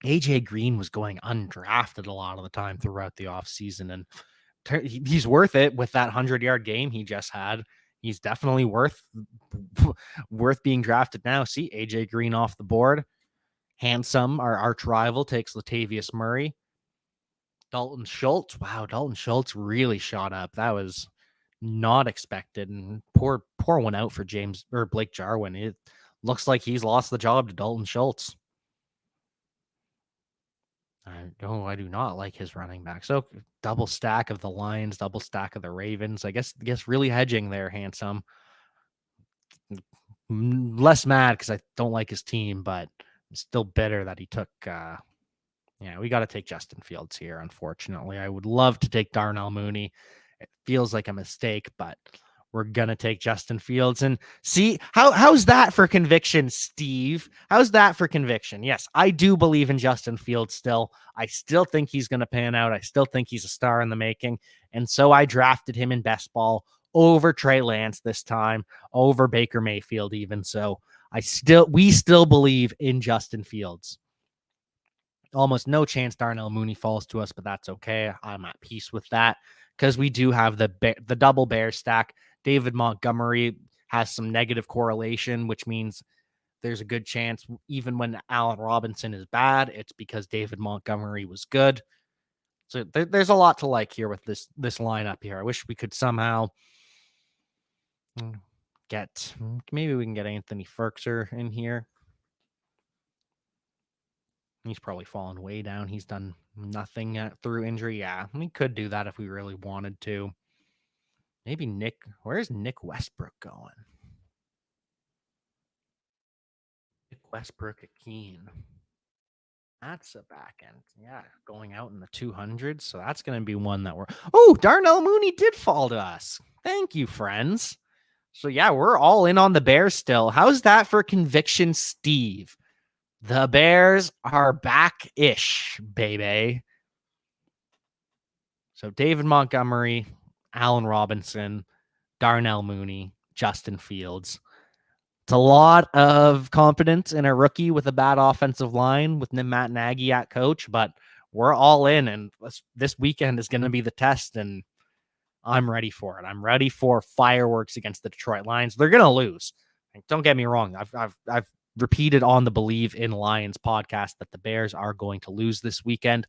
AJ Green was going undrafted a lot of the time throughout the offseason, and he's worth it with that 100-yard game he just had. He's definitely worth being drafted now. See, AJ Green off the board. Handsome, our arch rival, takes Latavius Murray. Dalton Schultz. Wow, Dalton Schultz really shot up. That was not expected, and pour one out for Blake Jarwin. It looks like he's lost the job to Dalton Schultz. I do not like his running back. So double stack of the Lions, double stack of the Ravens. I guess really hedging there, Handsome. Less mad because I don't like his team, but I'm still bitter that he took. We got to take Justin Fields here. Unfortunately, I would love to take Darnell Mooney. It feels like a mistake, but we're gonna take Justin Fields. And see, how's that for conviction, Steve? How's that for conviction? Yes, I do believe in Justin Fields still. I still think he's gonna pan out. I still think he's a star in the making. And so I drafted him in best ball over Trey Lance this time, over Baker Mayfield even. So we still believe in Justin Fields. Almost no chance Darnell Mooney falls to us, but that's okay. I'm at peace with that because we do have the double bear stack. David Montgomery has some negative correlation, which means there's a good chance even when Allen Robinson is bad, it's because David Montgomery was good. So there's a lot to like here with this lineup here. I wish we could somehow maybe we can get Anthony Ferkser in here. He's probably fallen way down. He's done nothing through injury. Yeah, we could do that if we really wanted to. Maybe Nick. Where's Nick Westbrook going? Nick Westbrook at Keene. That's a back end. Yeah, going out in the 200s. So that's going to be one that we're. Oh, Darnell Mooney did fall to us. Thank you, friends. So yeah, we're all in on the Bears still. How's that for conviction, Steve? The Bears are back-ish, baby. So David Montgomery, Allen Robinson, Darnell Mooney, Justin Fields. It's a lot of confidence in a rookie with a bad offensive line with Matt Nagy at coach, but we're all in, and this weekend is going to be the test, and I'm ready for it. I'm ready for fireworks against the Detroit Lions. They're going to lose. Don't get me wrong. I've repeated on the Believe in Lions podcast that the Bears are going to lose this weekend,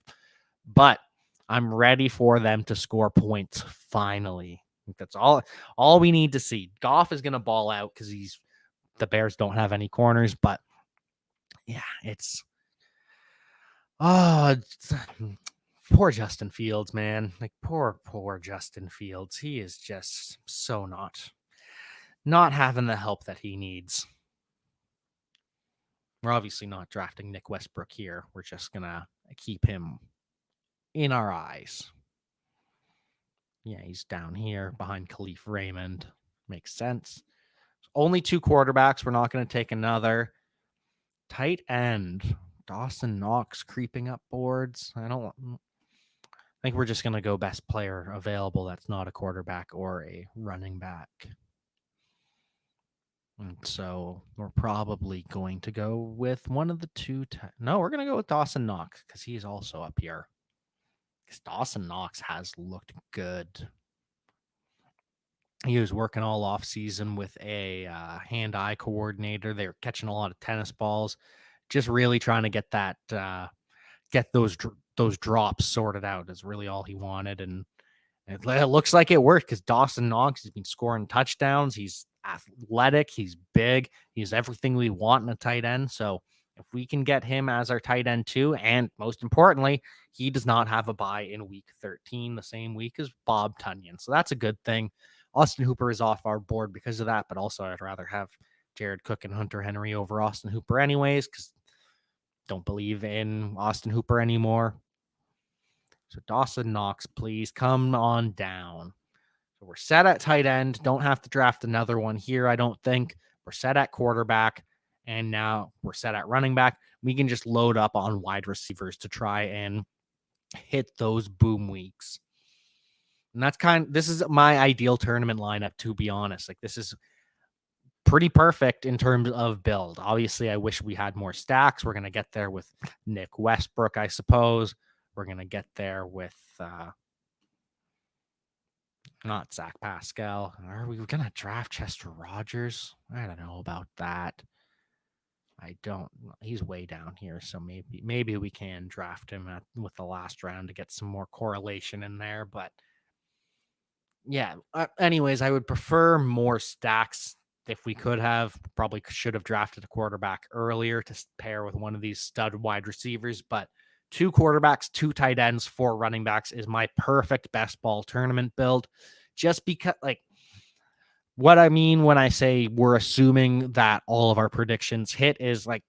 but I'm ready for them to score points finally. I think that's all we need to see. Goff is going to ball out because the Bears don't have any corners, but yeah, it's poor Justin Fields, man. Like poor Justin Fields. He is just so not having the help that he needs. We're obviously not drafting Nick Westbrook here. We're just gonna keep him in our eyes. Yeah, he's down here behind Khalif Raymond. Makes sense. Only two quarterbacks. We're not going to take another. Tight end. Dawson Knox creeping up boards. I think we're just going to go best player available that's not a quarterback or a running back. And so we're probably going to go with one of the two. No, we're going to go with Dawson Knox because he's also up here. Because Dawson Knox has looked good. He was working all off season with a hand-eye coordinator. They were catching a lot of tennis balls, just really trying to get that get those drops sorted out is really all he wanted. And it looks like it worked because Dawson Knox has been scoring touchdowns. He's athletic. He's big. He's everything we want in a tight end. So if we can get him as our tight end too, and most importantly, he does not have a bye in week 13, the same week as Bob Tunyon. So that's a good thing. Austin Hooper is off our board because of that, but also I'd rather have Jared Cook and Hunter Henry over Austin Hooper anyways, because don't believe in Austin Hooper anymore. So Dawson Knox, please come on down. So we're set at tight end. Don't have to draft another one here, I don't think. We're set at quarterback. And now we're set at running back. We can just load up on wide receivers to try and hit those boom weeks. And this is my ideal tournament lineup, to be honest. Like, this is pretty perfect in terms of build. Obviously, I wish we had more stacks. We're going to get there with Nick Westbrook, I suppose. We're going to get there with not Zac Pascal. Are we going to draft Chester Rogers? I don't know about that. He's way down here, so maybe we can draft him with the last round to get some more correlation in there. But yeah, anyways, I would prefer more stacks. If we could have, probably should have drafted a quarterback earlier to pair with one of these stud wide receivers. But 2 quarterbacks, 2 tight ends, 4 running backs is my perfect best ball tournament build. Just because, like, what I mean when I say we're assuming that all of our predictions hit is like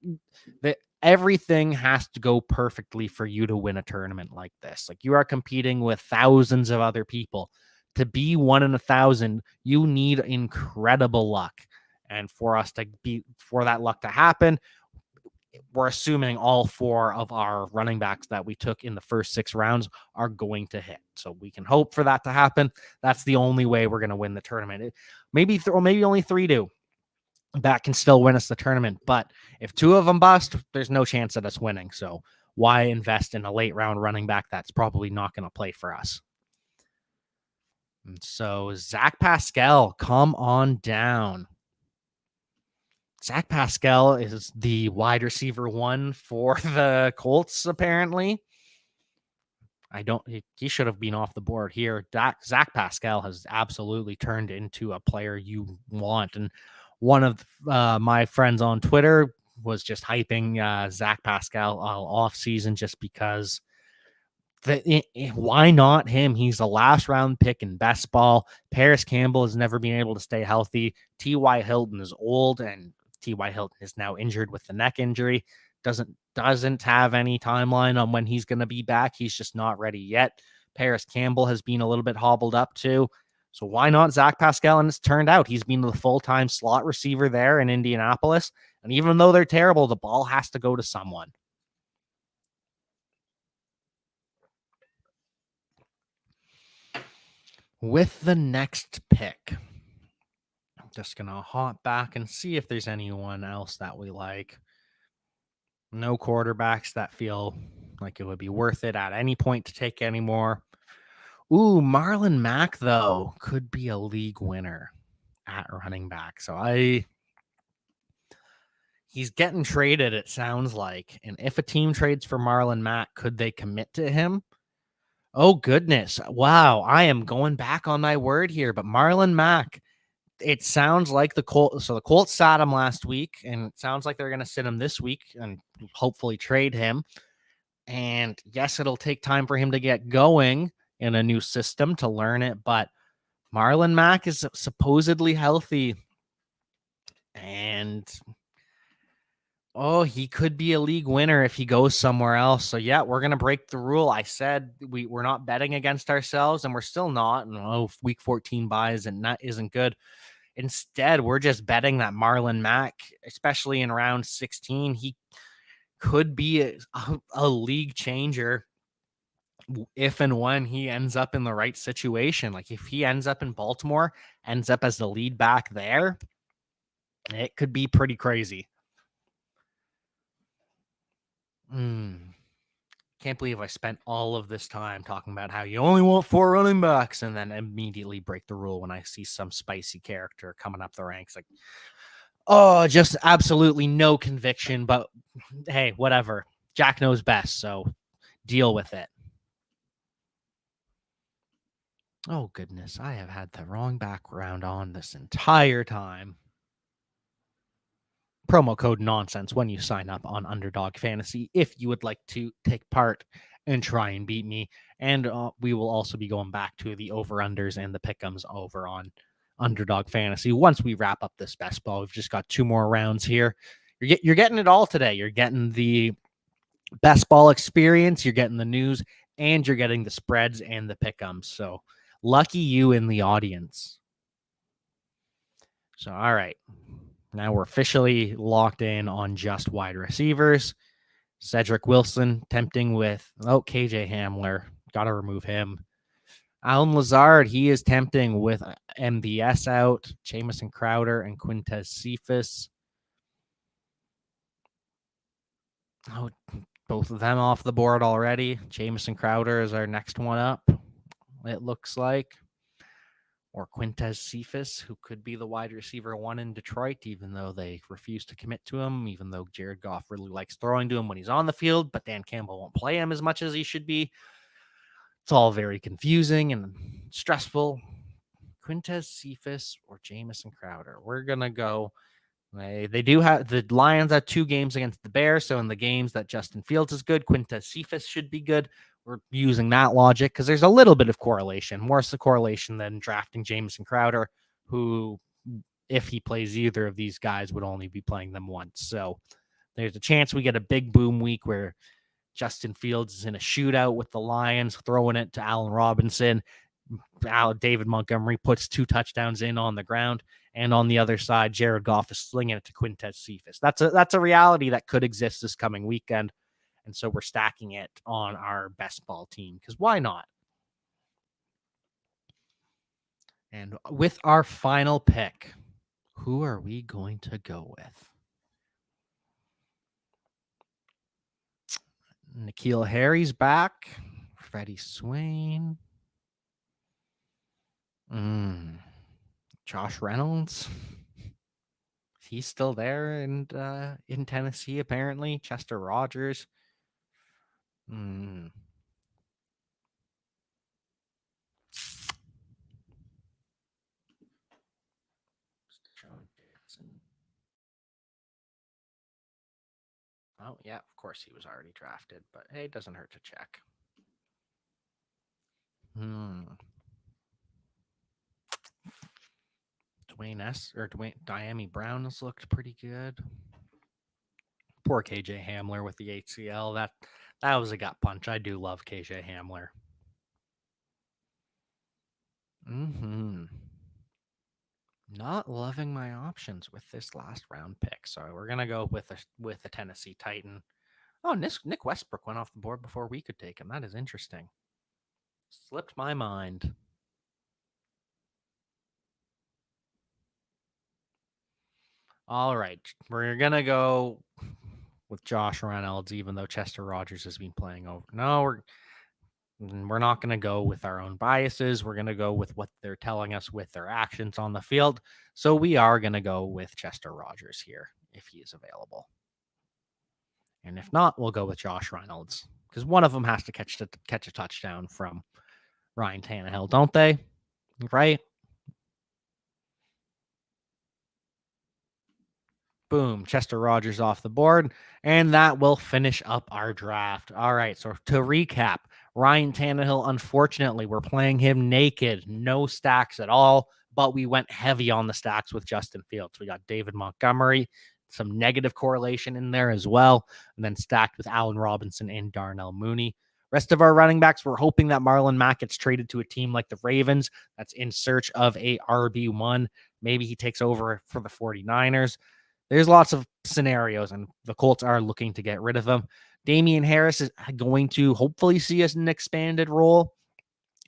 that everything has to go perfectly for you to win a tournament like this. Like, you are competing with thousands of other people. To be 1 in 1,000, you need incredible luck. And for that luck to happen, we're assuming all 4 of our running backs that we took in the first 6 rounds are going to hit. So we can hope for that to happen. That's the only way we're going to win the tournament. Maybe only 3 do. That can still win us the tournament. But if 2 of them bust, there's no chance of us winning. So why invest in a late round running back that's probably not going to play for us? And so Zac Pascal, come on down. Zac Pascal is the wide receiver 1 for the Colts, apparently. He should have been off the board here. Zac Pascal has absolutely turned into a player you want. And one of my friends on Twitter was just hyping Zac Pascal all off season just because why not him? He's a last round pick in best ball. Paris Campbell has never been able to stay healthy. T.Y. Hilton is old, and T.Y. Hilton is now injured with the neck injury. Doesn't have any timeline on when he's going to be back. He's just not ready yet. Paris Campbell has been a little bit hobbled up too. So why not Zac Pascal? And it's turned out he's been the full-time slot receiver there in Indianapolis. And even though they're terrible, the ball has to go to someone. With the next pick, I'm just going to hop back and see if there's anyone else that we like. No quarterbacks that feel like it would be worth it at any point to take anymore. Ooh, Marlon Mack, though, could be a league winner at running back. So he's getting traded, it sounds like. And if a team trades for Marlon Mack, could they commit to him? Oh, goodness. Wow. I am going back on my word here. But Marlon Mack, it sounds like the Colts. So the Colts sat him last week, and it sounds like they're going to sit him this week and hopefully trade him. And yes, it'll take time for him to get going in a new system to learn it. But Marlon Mack is supposedly healthy. And he could be a league winner if he goes somewhere else. So, yeah, we're going to break the rule. I said we're not betting against ourselves, and we're still not. Week 14 buys and that isn't good. Instead, we're just betting that Marlon Mack, especially in round 16, he could be a league changer if and when he ends up in the right situation. Like, if he ends up in Baltimore, ends up as the lead back there, it could be pretty crazy. Can't believe I spent all of this time talking about how you only want 4 running backs and then immediately break the rule when I see some spicy character coming up the ranks. Like, just absolutely no conviction, but hey, whatever. Jack knows best, so deal with it. Oh, goodness. I have had the wrong background on this entire time. Promo code nonsense when you sign up on UnderDog Fantasy if you would like to take part and try and beat me. And we will also be going back to the over-unders and the pick'ems over on UnderDog Fantasy once we wrap up this best ball. We've just got 2 more rounds here. You're getting it all today. You're getting the best ball experience. You're getting the news and you're getting the spreads and the pick'ems. So lucky you in the audience. So, all right. Now we're officially locked in on just wide receivers. Cedric Wilson tempting with, KJ Hamler. Got to remove him. Allen Lazard, he is tempting with MVS out, Jameson Crowder, and Quintez Cephas. Oh, both of them off the board already. Jameson Crowder is our next one up, it looks like. Or Quintez Cephas, who could be the wide receiver one in Detroit, even though they refuse to commit to him, even though Jared Goff really likes throwing to him when he's on the field, but Dan Campbell won't play him as much as he should be. It's all very confusing and stressful. Quintez Cephas or Jameson Crowder. We're going to go. They do have the Lions have 2 games against the Bears. So in the games that Justin Fields is good, Quintez Cephas should be good. We're using that logic because there's a little bit of correlation, more so correlation than drafting Jameson Crowder, who, if he plays either of these guys, would only be playing them once. So there's a chance we get a big boom week where Justin Fields is in a shootout with the Lions, throwing it to Allen Robinson. David Montgomery puts 2 touchdowns in on the ground, and on the other side, Jared Goff is slinging it to Quintez Cephas. That's a reality that could exist this coming weekend, and so we're stacking it on our best ball team because why not? And with our final pick, who are we going to go with? N'Keal Harry's back. Freddie Swain. Josh Reynolds. He's still there and in Tennessee, apparently. Chester Rogers. Oh, yeah, of course he was already drafted, but hey, it doesn't hurt to check. Diami Brown has looked pretty good. Poor KJ Hamler with the ACL. That was a gut punch. I do love KJ Hamler. Not loving my options with this last round pick. So we're gonna go with a Tennessee Titan. Oh, Nick Westbrook went off the board before we could take him. That is interesting. Slipped my mind. All right, we're gonna go with Josh Reynolds, even though Chester Rogers has been playing over. No, we're not going to go with our own biases. We're going to go with what they're telling us with their actions on the field. So we are going to go with Chester Rogers here if he is available. And if not, we'll go with Josh Reynolds because one of them has to catch a touchdown from Ryan Tannehill, don't they? Right? Boom, Chester Rogers off the board. And that will finish up our draft. All right, so to recap, Ryan Tannehill, unfortunately, we're playing him naked. No stacks at all, but we went heavy on the stacks with Justin Fields. We got David Montgomery, some negative correlation in there as well, and then stacked with Allen Robinson and Darnell Mooney. Rest of our running backs, we're hoping that Marlon Mack gets traded to a team like the Ravens that's in search of a RB1. Maybe he takes over for the 49ers. There's lots of scenarios, and the Colts are looking to get rid of him. Damian Harris is going to hopefully see us an expanded role.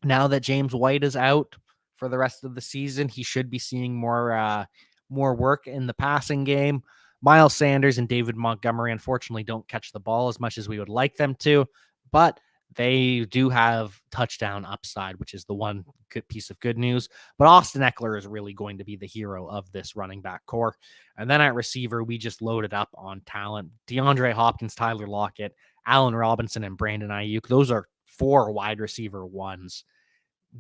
Now that James White is out for the rest of the season, he should be seeing more work in the passing game. Miles Sanders and David Montgomery, unfortunately, don't catch the ball as much as we would like them to, but they do have touchdown upside, which is the one good piece of good news. But Austin Eckler is really going to be the hero of this running back core. And then at receiver, we just loaded up on talent. DeAndre Hopkins, Tyler Lockett, Allen Robinson, and Brandon Ayuk. Those are 4 wide receiver ones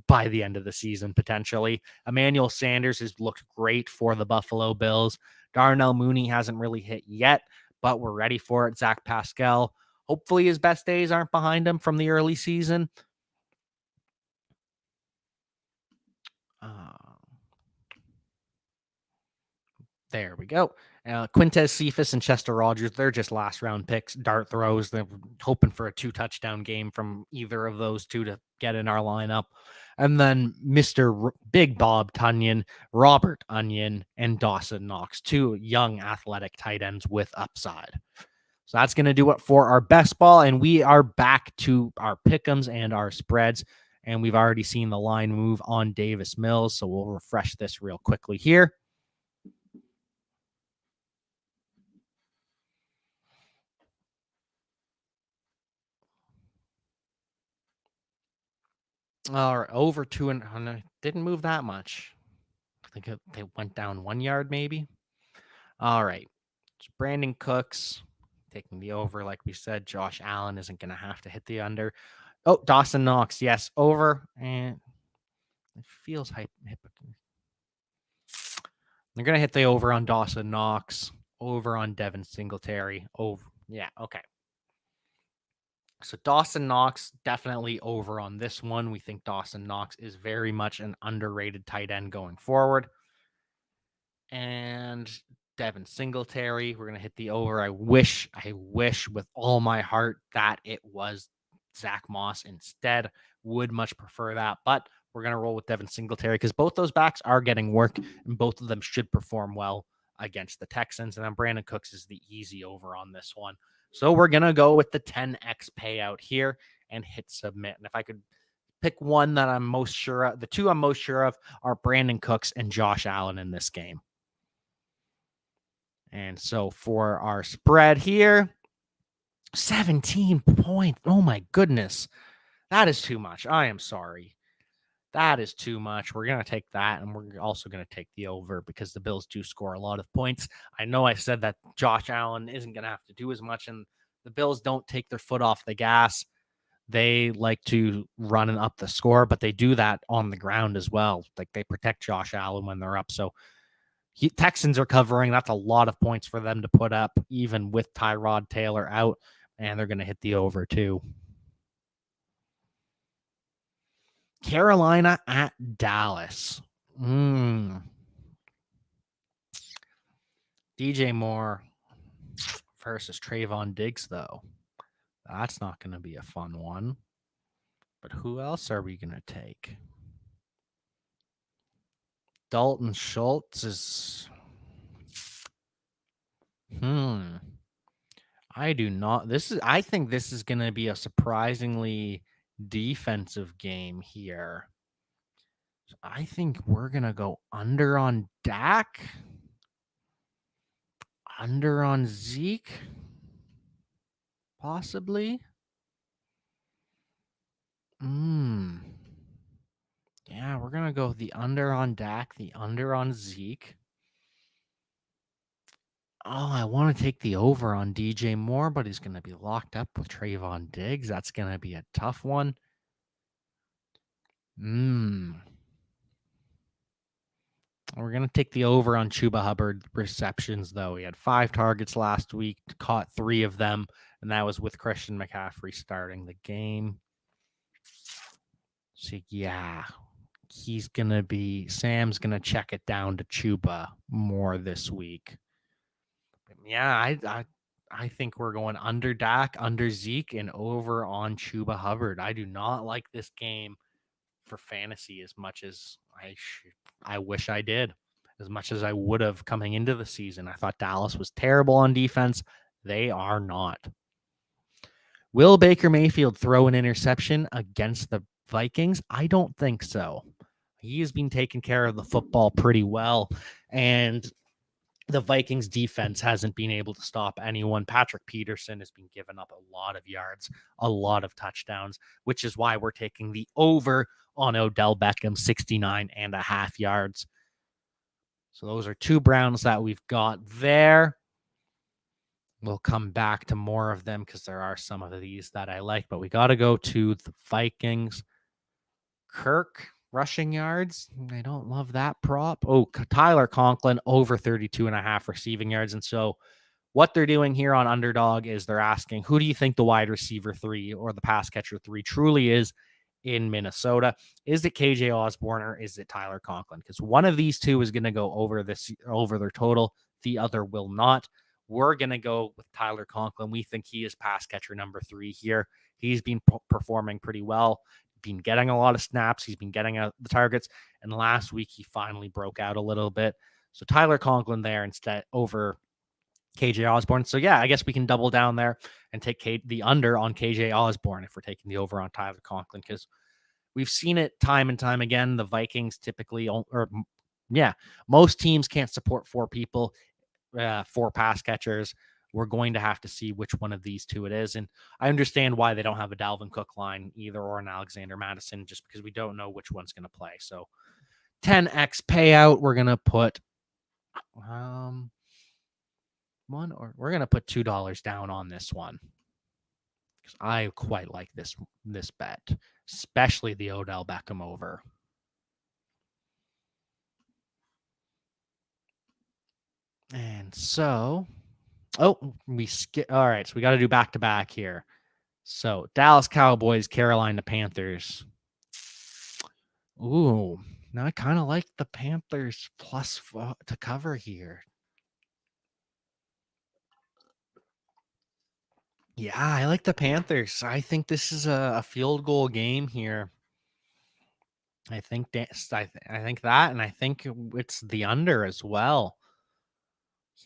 by the end of the season, potentially. Emmanuel Sanders has looked great for the Buffalo Bills. Darnell Mooney hasn't really hit yet, but we're ready for it. Zac Pascal. Hopefully his best days aren't behind him from the early season. There we go. Quintez Cephas and Chester Rogers, they're just last round picks, dart throws. They're hoping for a 2-touchdown game from either of those two to get in our lineup. And then Mr. Big Bob Tunyon, Robert Onion, and Dawson Knox, two young athletic tight ends with upside. So that's going to do it for our best ball. And we are back to our pick'ems and our spreads. And we've already seen the line move on Davis Mills. So we'll refresh this real quickly here. All right, over 2.5. Didn't move that much. I think they went down 1 yard, maybe. All right. It's Brandon Cooks taking the over. Like we said, Josh Allen isn't going to have to hit the under. Oh, Dawson Knox. Yes, over. And it feels hypocritical. They're going to hit the over on Dawson Knox, over on Devin Singletary. Over. Yeah, okay. So Dawson Knox, definitely over on this one. We think Dawson Knox is very much an underrated tight end going forward. And Devin Singletary, we're going to hit the over. I wish with all my heart that it was Zach Moss instead. Would much prefer that, but we're going to roll with Devin Singletary because both those backs are getting work and both of them should perform well against the Texans. And then Brandon Cooks is the easy over on this one. So we're going to go with the 10x payout here and hit submit. And if I could pick one that I'm most sure of, the two I'm most sure of are Brandon Cooks and Josh Allen in this game. And so for our spread here, 17 points. Oh my goodness. That is too much. I am sorry. That is too much. We're going to take that, and we're also going to take the over because the Bills do score a lot of points. I know I said that Josh Allen isn't going to have to do as much, and the Bills don't take their foot off the gas. They like to run up the score, but they do that on the ground as well. Like they protect Josh Allen when they're up. So Texans are covering. That's a lot of points for them to put up, even with Tyrod Taylor out, and they're going to hit the over too. Carolina at Dallas. DJ Moore versus Trayvon Diggs, though. That's not going to be a fun one. But who else are we going to take? Dalton Schultz is... I do not. I think this is going to be a surprisingly defensive game here. So I think we're going to go under on Dak. Under on Zeke. Possibly. Yeah, we're going to go the under on Dak, the under on Zeke. Oh, I want to take the over on DJ Moore, but he's going to be locked up with Trayvon Diggs. That's going to be a tough one. We're going to take the over on Chuba Hubbard receptions, though. He had 5 targets last week, caught 3 of them, and that was with Christian McCaffrey starting the game. So, yeah, Sam's going to check it down to Chuba more this week. Yeah, I think we're going under Dak, under Zeke, and over on Chuba Hubbard. I do not like this game for fantasy as much as I wish I did, as much as I would have coming into the season. I thought Dallas was terrible on defense. They are not. Will Baker Mayfield throw an interception against the Vikings? I don't think so. He has been taking care of the football pretty well, and the Vikings defense hasn't been able to stop anyone. Patrick Peterson has been giving up a lot of yards, a lot of touchdowns, which is why we're taking the over on Odell Beckham, 69.5 yards. So those are 2 Browns that we've got there. We'll come back to more of them because there are some of these that I like, but we got to go to the Vikings. Kirk rushing yards. I don't love that prop. Oh, Tyler Conklin over 32.5 receiving yards. And so what they're doing here on Underdog is they're asking, who do you think the wide receiver 3 or the pass catcher 3 truly is in Minnesota? Is it KJ Osborne or is it Tyler Conklin? Because one of these two is going to go over their total. The other will not. We're going to go with Tyler Conklin. We think he is pass catcher number 3 here. He's been performing pretty well, been getting a lot of snaps. He's been getting the targets. And last week, he finally broke out a little bit. So Tyler Conklin there instead over KJ Osborne. So yeah, I guess we can double down there and take the under on KJ Osborne if we're taking the over on Tyler Conklin, because we've seen it time and time again. The Vikings typically, most teams can't support 4 people, 4 pass catchers. We're going to have to see which one of these 2 it is. And I understand why they don't have a Dalvin Cook line either, or an Alexander Madison, just because we don't know which one's going to play. So 10x payout, we're going to put we're going to put $2 down on this one, because I quite like this bet, especially the Odell Beckham over. And so, we skip. All right, so we got to do back-to-back here. So Dallas Cowboys, Carolina Panthers. Ooh, now I kind of like the Panthers plus to cover here. Yeah, I like the Panthers. I think this is a field goal game here. I think that, and I think it's the under as well.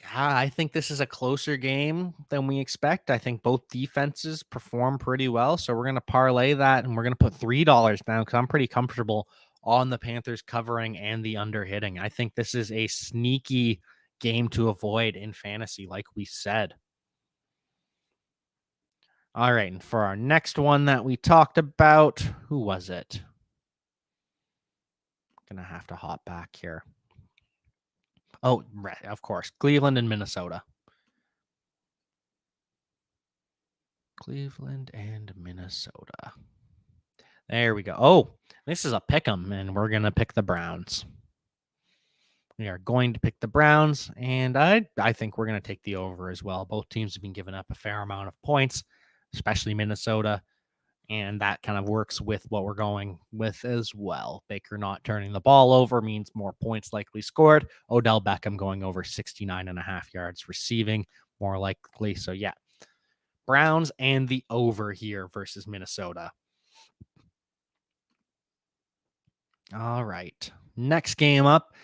Yeah, I think this is a closer game than we expect. I think both defenses perform pretty well. So we're going to parlay that, and we're going to put $3 down, because I'm pretty comfortable on the Panthers covering and the under hitting. I think this is a sneaky game to avoid in fantasy, like we said. All right, and for our next one that we talked about, who was it? Going to have to hop back here. Oh, right, of course, Cleveland and Minnesota. Cleveland and Minnesota. There we go. Oh, this is a pick 'em, and we're going to pick the Browns. We are going to pick the Browns, and I think we're going to take the over as well. Both teams have been giving up a fair amount of points, especially Minnesota, and that kind of works with what we're going with as well. Baker not turning the ball over means more points likely scored. Odell Beckham going over 69.5 yards receiving, more likely. So yeah, Browns and the over here versus Minnesota. All right, next game up,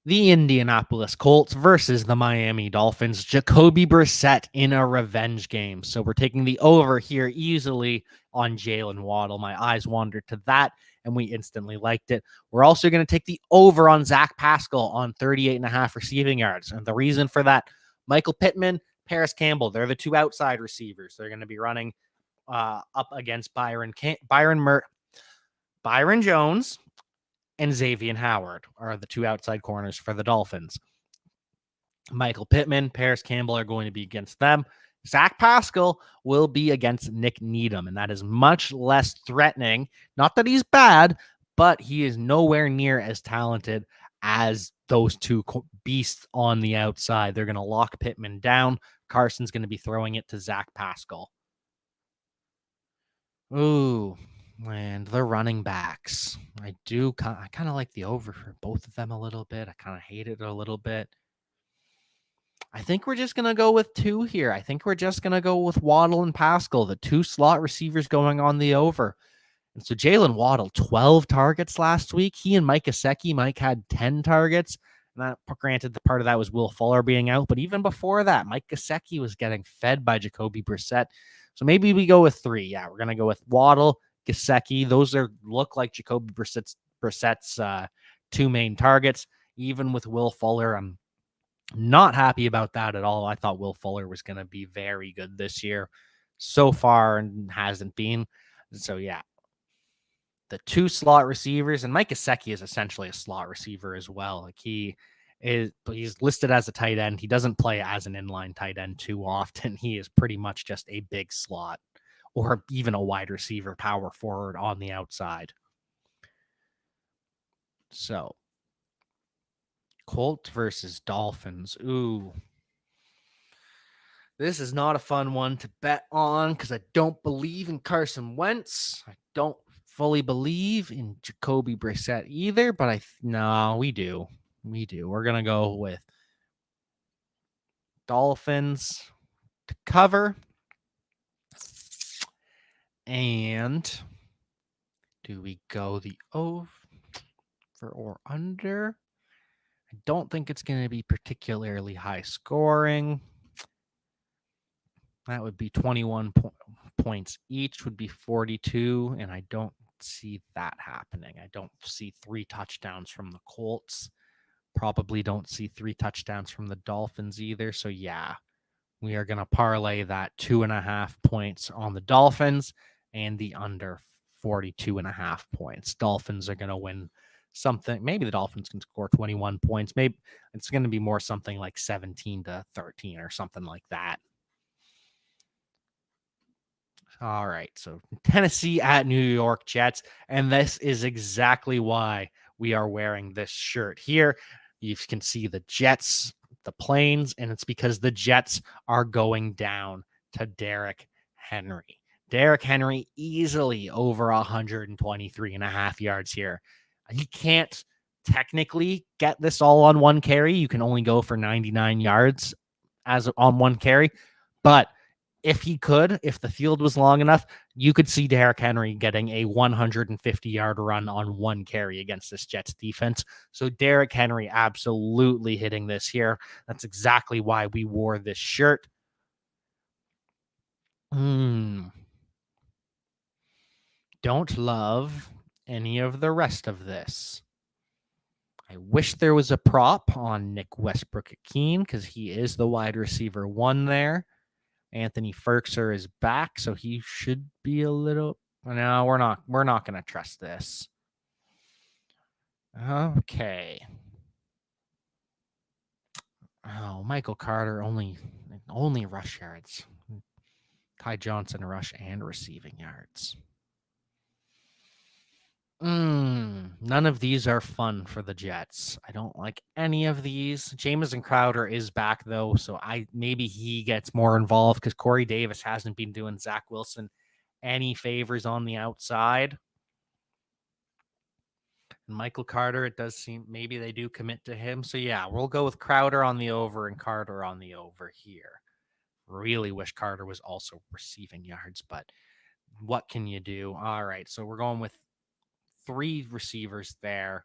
the Indianapolis Colts versus the Miami Dolphins. Jacoby Brissett in a revenge game. So we're taking the over here easily on Jalen Waddle. My eyes wandered to that, and we instantly liked it. We're also going to take the over on Zac Pascal on 38.5 receiving yards. And the reason for that, Michael Pittman, Paris Campbell, they're the 2 outside receivers. They're going to be running up against Byron Jones and Xavier Howard are the 2 outside corners for the Dolphins. Michael Pittman, Paris Campbell are going to be against them. Zac Pascal will be against Nick Needham, and that is much less threatening. Not that he's bad, but he is nowhere near as talented as those 2 beasts on the outside. They're going to lock Pittman down. Carson's going to be throwing it to Zac Pascal. Ooh. And the running backs, I kind of like the over for both of them a little bit. I kind of hate it a little bit. I think we're just going to go with 2 here. I think we're just going to go with Waddle and Pascal, the 2 slot receivers going on the over. And so Jalen Waddle, 12 targets last week. He and Mike Gesicki, Mike had 10 targets. And that, granted, the part of that was Will Fuller being out. But even before that, Mike Gesicki was getting fed by Jacoby Brissett. So maybe we go with 3. Yeah, we're going to go with Waddle, Gesicki. Those look like Jacoby Brissett's 2 main targets. Even with Will Fuller, I'm not happy about that at all. I thought Will Fuller was going to be very good this year. So far, and hasn't been. So yeah, the 2 slot receivers, and Mike Gesicki is essentially a slot receiver as well. Like he's listed as a tight end. He doesn't play as an inline tight end too often. He is pretty much just a big slot, or even a wide receiver, power forward on the outside. So, Colts versus Dolphins. Ooh. This is not a fun one to bet on, because I don't believe in Carson Wentz. I don't fully believe in Jacoby Brissett either, but no, we do. We're going to go with Dolphins to cover. And do we go the over or under? I don't think it's going to be particularly high scoring. That would be 21 points each, would be 42, and I don't see that happening. I don't see 3 touchdowns from the Colts. Probably don't see 3 touchdowns from the Dolphins either. So, yeah, we are going to parlay that 2.5 points on the Dolphins and the under 42.5 points. Dolphins are going to win something. Maybe the Dolphins can score 21 points. Maybe it's going to be more something like 17-13 or something like that. All right, so Tennessee at New York Jets, and this is exactly why we are wearing this shirt here. You can see the Jets, the planes, and it's because the Jets are going down to Derrick Henry. Derrick Henry easily over 123.5 yards here. He can't technically get this all on one carry. You can only go for 99 yards as on one carry, but if he could, if the field was long enough, you could see Derrick Henry getting a 150-yard run on one carry against this Jets defense. So Derrick Henry absolutely hitting this here. That's exactly why we wore this shirt. Don't love any of the rest of this. I wish there was a prop on Nick Westbrook-Ikhine because he is the wide receiver 1 there. Anthony Ferkser is back, so he should be a little. No, we're not going to trust this. Okay. Oh, Michael Carter only rush yards. Ty Johnson rush and receiving yards. None of these are fun for the Jets. I don't like any of these. Jameson Crowder is back though, so maybe he gets more involved because Corey Davis hasn't been doing Zach Wilson any favors on the outside. And Michael Carter, it does seem maybe they do commit to him. So yeah, we'll go with Crowder on the over and Carter on the over here. Really wish Carter was also receiving yards, but what can you do? All right, so we're going with 3 receivers there.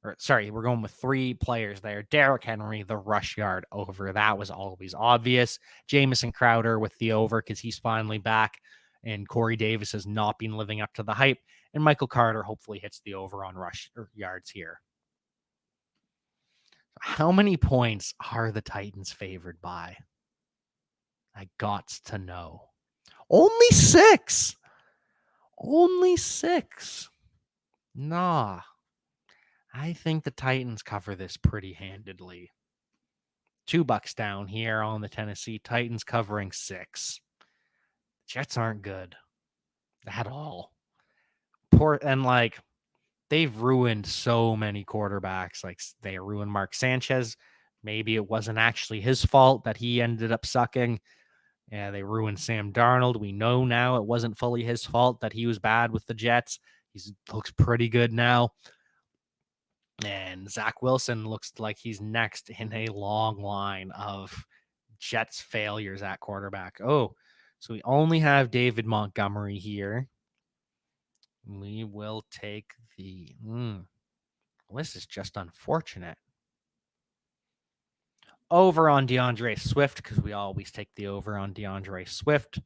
We're going with 3 players there. Derrick Henry, the rush yard over. That was always obvious. Jameson Crowder with the over because he's finally back. And Corey Davis has not been living up to the hype. And Michael Carter hopefully hits the over on rush yards here. How many points are the Titans favored by? I got to know. Only 6. Only 6. Nah. I think the Titans cover this pretty handedly. $2 down here on the Tennessee Titans covering 6. Jets aren't good at all. They've ruined so many quarterbacks. Like they ruined Mark Sanchez. Maybe it wasn't actually his fault that he ended up sucking. Yeah, they ruined Sam Darnold. We know now it wasn't fully his fault that he was bad with the Jets. He looks pretty good now. And Zach Wilson looks like he's next in a long line of Jets failures at quarterback. Oh, so we only have David Montgomery here. We will take the... this is just unfortunate. Over on DeAndre Swift, because we always take the over on DeAndre Swift.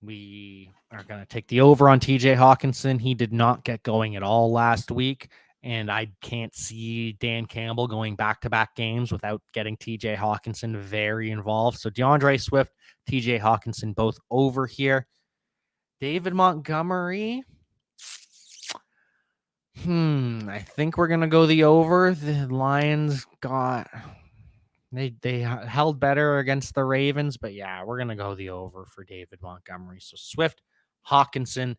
We are going to take the over on TJ Hawkinson. He did not get going at all last week. And I can't see Dan Campbell going back-to-back games without getting TJ Hawkinson very involved. So DeAndre Swift, TJ Hawkinson, both over here. David Montgomery. I think we're going to go the over. The Lions got... They held better against the Ravens, but yeah, we're going to go the over for David Montgomery. So Swift, Hawkinson,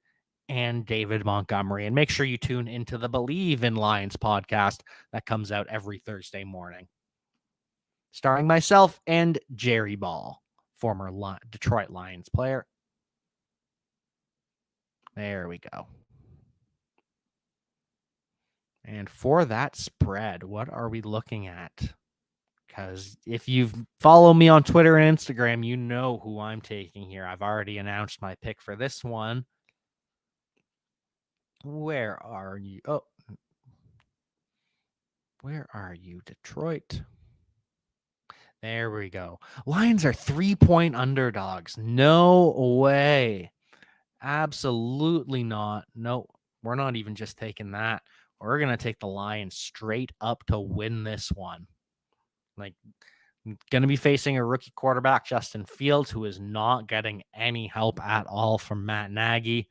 and David Montgomery. And make sure you tune into the Believe in Lions podcast that comes out every Thursday morning. Starring myself and Jerry Ball, former Detroit Lions player. There we go. And for that spread, what are we looking at? because if you've followed me on Twitter and Instagram, you know who I'm taking here. I've already announced my pick for this one. Where are you? Oh, where are you, Detroit? There we go. Lions are 3-point underdogs. No way. Absolutely not. No, we're not even just taking that. We're going to take the Lions straight up to win this one. Like, going to be facing a rookie quarterback, Justin Fields, who is not getting any help at all from Matt Nagy.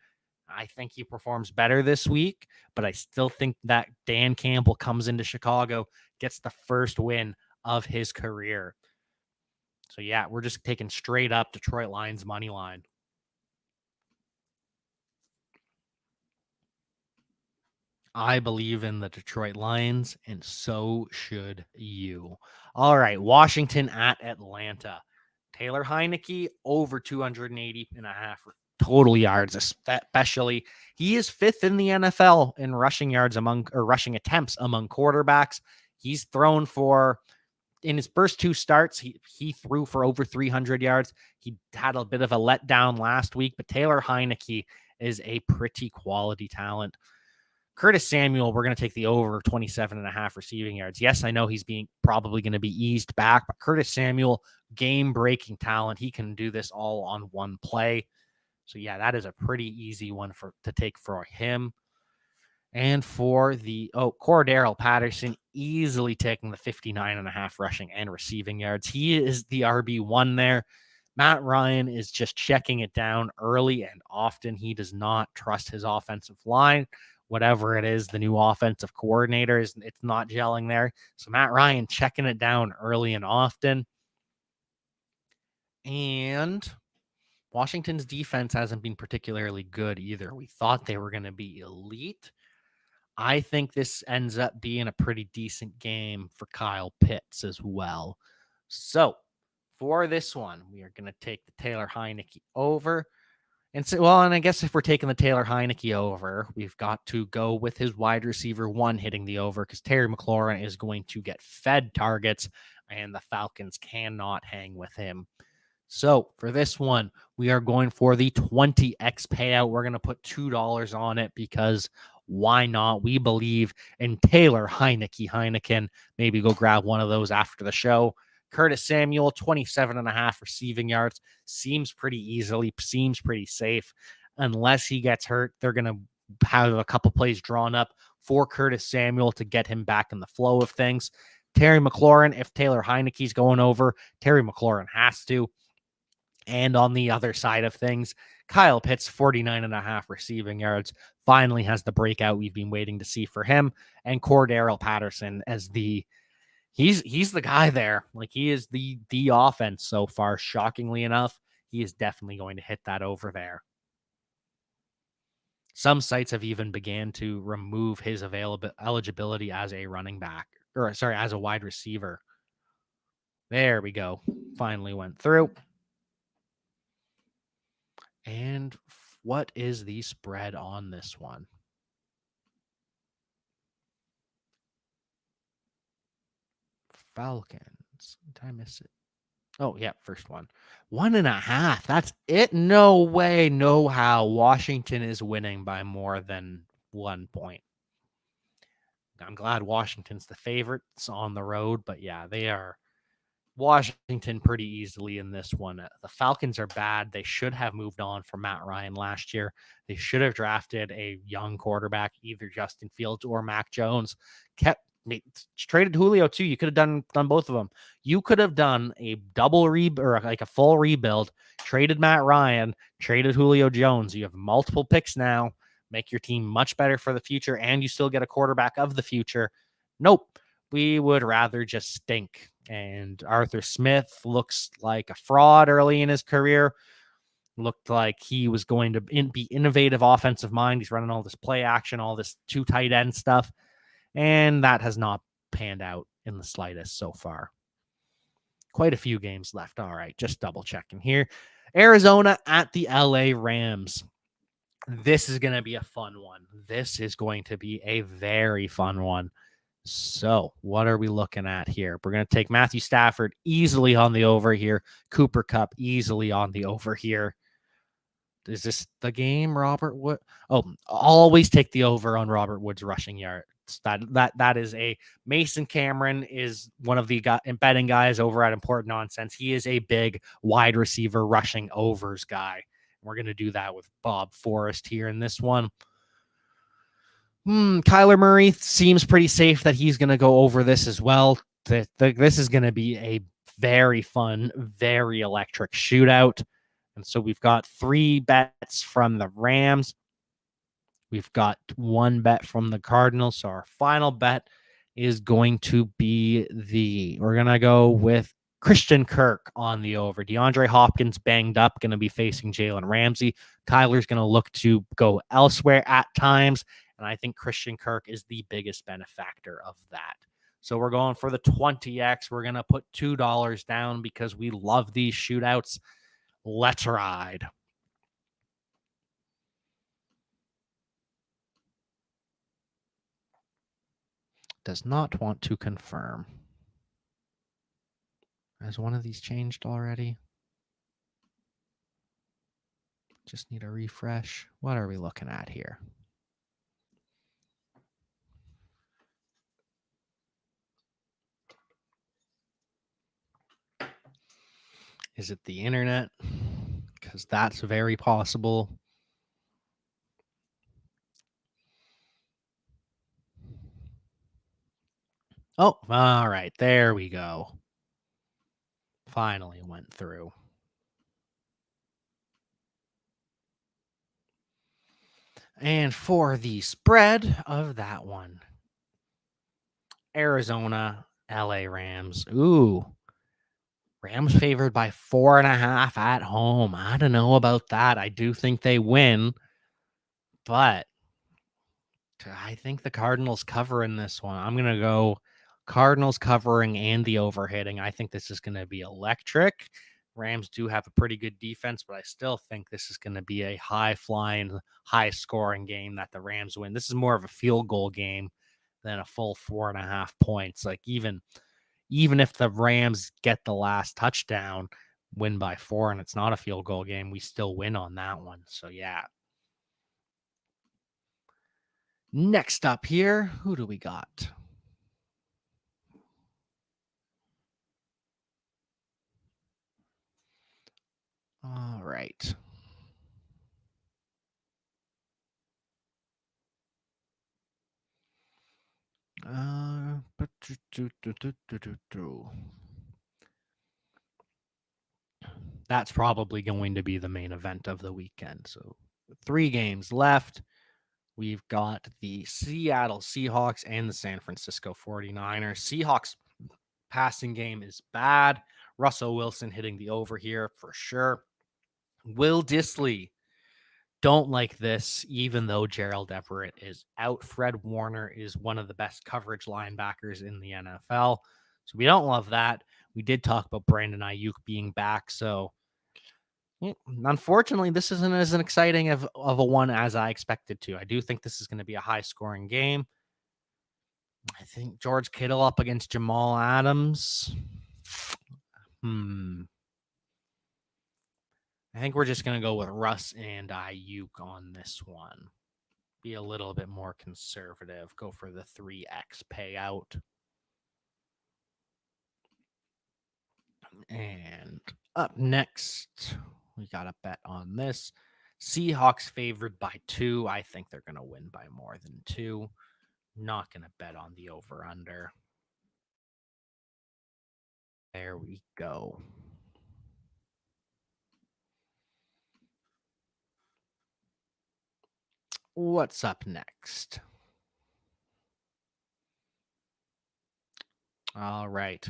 I think he performs better this week, but I still think that Dan Campbell comes into Chicago, gets the first win of his career. So, yeah, we're just taking straight up Detroit Lions money line. I believe in the Detroit Lions, and so should you. All right, Washington at Atlanta. Taylor Heineke over 280.5 total yards, especially. He is 5th in the NFL in rushing yards rushing attempts among quarterbacks. He's thrown for, in his first 2 starts, he threw for over 300 yards. He had a bit of a letdown last week, but Taylor Heineke is a pretty quality talent. Curtis Samuel, we're going to take the over 27.5 receiving yards. Yes, I know he's probably going to be eased back, but Curtis Samuel, game-breaking talent. He can do this all on one play. So, yeah, that is a pretty easy one to take for him. And for the Cordero Patterson, easily taking the 59.5 rushing and receiving yards. He is the RB1 there. Matt Ryan is just checking it down early and often. He does not trust his offensive line. Whatever it is, the new offensive coordinator, it's not gelling there. So Matt Ryan checking it down early and often. And Washington's defense hasn't been particularly good either. We thought they were going to be elite. I think this ends up being a pretty decent game for Kyle Pitts as well. So for this one, we are going to take the Taylor Heineke over. And I guess if we're taking the Taylor Heineke over, we've got to go with his wide receiver 1 hitting the over, because Terry McLaurin is going to get fed targets and the Falcons cannot hang with him. So for this one, we are going for the 20x payout. We're going to put $2 on it because why not? We believe in Taylor Heineken. Maybe go grab one of those after the show. Curtis Samuel, 27.5 receiving yards. Seems pretty safe. Unless he gets hurt, they're going to have a couple plays drawn up for Curtis Samuel to get him back in the flow of things. Terry McLaurin, if Taylor Heineke's going over, Terry McLaurin has to. And on the other side of things, Kyle Pitts, 49.5 receiving yards, finally has the breakout we've been waiting to see for him. And Cordero Patterson as he's the guy there. Like, he is the offense so far. Shockingly enough, he is definitely going to hit that over there. Some sites have even began to remove his eligibility as a running back, as a wide receiver. There we go. Finally went through. And what is the spread on this one? Falcons. Did I miss it? Oh, yeah, first one. 1.5. That's it? No way, no how. Washington is winning by more than 1 point. I'm glad Washington's the favorites on the road, but yeah, they are Washington pretty easily in this one. The Falcons are bad. They should have moved on from Matt Ryan last year. They should have drafted a young quarterback, either Justin Fields or Mac Jones. Traded Julio too. You could have done both of them. You could have done a a full rebuild, traded Matt Ryan, traded Julio Jones. You have multiple picks now. Make your team much better for the future, and you still get a quarterback of the future. Nope. We would rather just stink. And Arthur Smith looks like a fraud early in his career. Looked like he was going to be innovative offensive mind. He's running all this play action, all this 2 tight end stuff. And that has not panned out in the slightest so far. Quite a few games left. All right, just double checking here. Arizona at the LA Rams. This is going to be a fun one. This is going to be a very fun one. So what are we looking at here? We're going to take Matthew Stafford easily on the over here. Cooper Kupp easily on the over here. Is this the game, Robert Wood? Oh, always take the over on Robert Woods rushing yards. That is a Mason Cameron is one of the betting guys over at Important Nonsense. He is a big wide receiver rushing overs guy. We're going to do that with Bob Forrest here in this one. Kyler Murray seems pretty safe that he's going to go over this as well. This is going to be a very fun, very electric shootout. And so we've got 3 bets from the Rams. We've got 1 bet from the Cardinals. So our final bet is going to be we're going to go with Christian Kirk on the over. DeAndre Hopkins banged up, going to be facing Jalen Ramsey. Kyler's going to look to go elsewhere at times. And I think Christian Kirk is the biggest benefactor of that. So we're going for the 20X. We're going to put $2 down because we love these shootouts. Let's ride. Does not want to confirm. Has one of these changed already? Just need a refresh. What are we looking at here? Is it the internet? Because that's very possible. Oh, all right. There we go. Finally went through. And for the spread of that one, Arizona, LA Rams. Ooh. Rams favored by 4.5 at home. I don't know about that. I do think they win, but I think the Cardinals cover in this one. I'm going to go Cardinals covering and the overhitting. I think this is going to be electric. Rams do have a pretty good defense, but I still think this is going to be a high-flying, high-scoring game that the Rams win. This is more of a field goal game than a full 4.5 points. Like even if the Rams get the last touchdown, win by 4, and it's not a field goal game, we still win on that one. So, yeah. Next up here, who do we got? All right. That's probably going to be the main event of the weekend. So 3 games left. We've got the Seattle Seahawks and the San Francisco 49ers. Seahawks passing game is bad. Russell Wilson hitting the over here for sure. Will Disley, don't like this, even though Gerald Everett is out. Fred Warner is one of the best coverage linebackers in the NFL. So we don't love that. We did talk about Brandon Ayuk being back. So unfortunately, this isn't as exciting of a one as I expected to. I do think this is going to be a high-scoring game. I think George Kittle up against Jamal Adams. I think we're just going to go with Russ and Ayuk on this one. Be a little bit more conservative. Go for the 3X payout. And up next, we got a bet on this. Seahawks favored by 2. I think they're going to win by more than 2. Not going to bet on the over-under. There we go. What's up next? All right.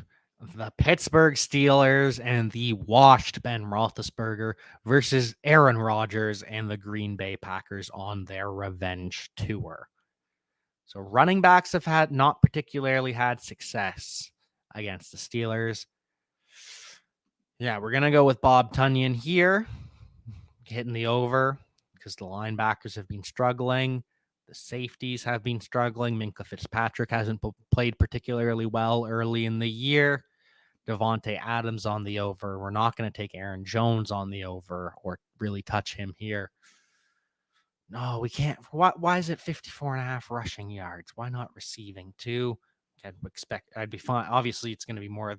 The Pittsburgh Steelers and the washed Ben Roethlisberger versus Aaron Rodgers and the Green Bay Packers on their revenge tour. So running backs have not particularly had success against the Steelers. Yeah, we're going to go with Bob Tonyan here, hitting the over because the linebackers have been struggling. The safeties have been struggling. Minkah Fitzpatrick hasn't played particularly well early in the year. Devontae Adams on the over. We're not going to take Aaron Jones on the over or really touch him here. No, we can't. Why is it 54.5 rushing yards? Why not receiving too? I'd be fine. Obviously, it's going to be more,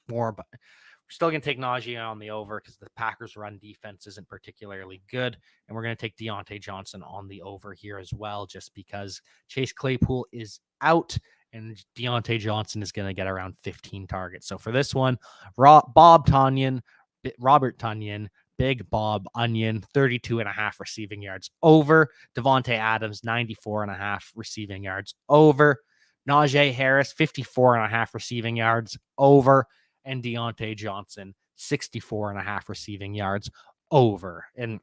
but we're still going to take Najee on the over because the Packers' run defense isn't particularly good. And we're going to take Deontay Johnson on the over here as well, just because Chase Claypool is out and Deontay Johnson is going to get around 15 targets. So for this one, Robert Tonyan, Big Bob Onion, 32.5 receiving yards over. Devontae Adams, 94.5 receiving yards over. Najee Harris, 54.5 receiving yards over. And Deontay Johnson, 64.5 receiving yards over. And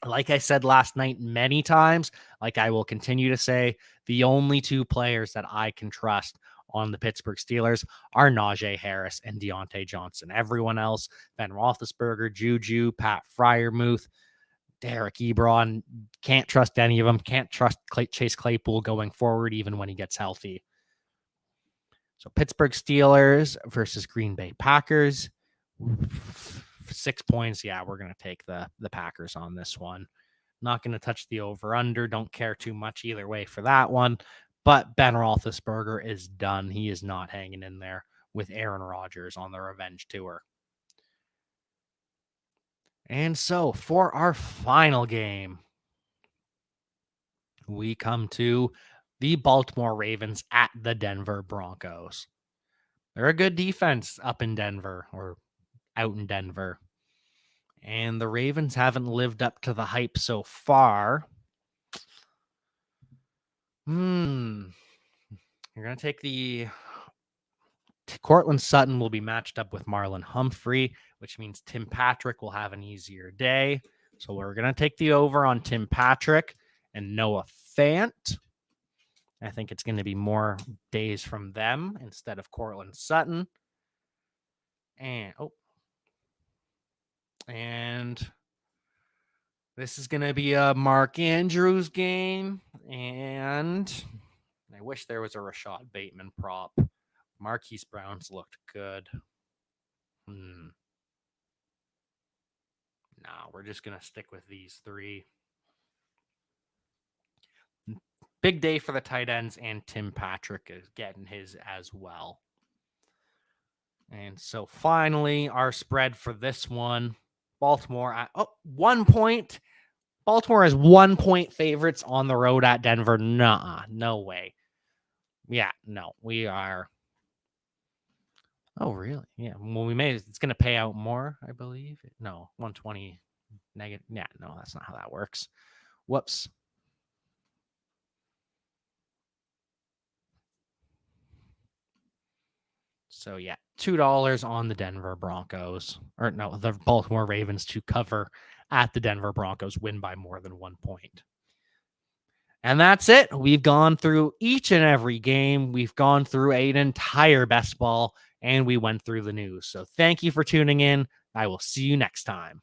like I said last night many times, like I will continue to say, the only two players that I can trust on the Pittsburgh Steelers are Najee Harris and Deontay Johnson. Everyone else, Ben Roethlisberger, Juju, Pat Freiermuth, Derek Ebron, can't trust any of them. Can't trust Chase Claypool going forward, even when he gets healthy. So Pittsburgh Steelers versus Green Bay Packers. 6 points. Yeah, we're going to take the Packers on this one. Not going to touch the over-under. Don't care too much either way for that one. But Ben Roethlisberger is done. He is not hanging in there with Aaron Rodgers on the revenge tour. And so for our final game, we come to the Baltimore Ravens at the Denver Broncos. They're a good defense up in Denver or out in Denver. And the Ravens haven't lived up to the hype so far. You're going to take the Cortland Sutton will be matched up with Marlon Humphrey, which means Tim Patrick will have an easier day. So we're going to take the over on Tim Patrick and Noah Fant. I think it's going to be more days from them instead of Cortland Sutton. And this is going to be a Mark Andrews game. And I wish there was a Rashad Bateman prop. Marquise Brown's looked good. No, we're just going to stick with these three. Big day for the tight ends, and Tim Patrick is getting his as well. And so finally, our spread for this one, Baltimore at 1 point. Baltimore is 1 point favorites on the road at Denver. No way. Yeah, no, we are. Oh, really? Yeah. Well, it's going to pay out more, I believe. No, 120 negative. Yeah, no, that's not how that works. Whoops. So, yeah, $2 on the Denver Broncos. Or no, the Baltimore Ravens to cover at the Denver Broncos, win by more than 1 point. And that's it. We've gone through each and every game. We've gone through an entire best ball, and we went through the news. So thank you for tuning in. I will see you next time.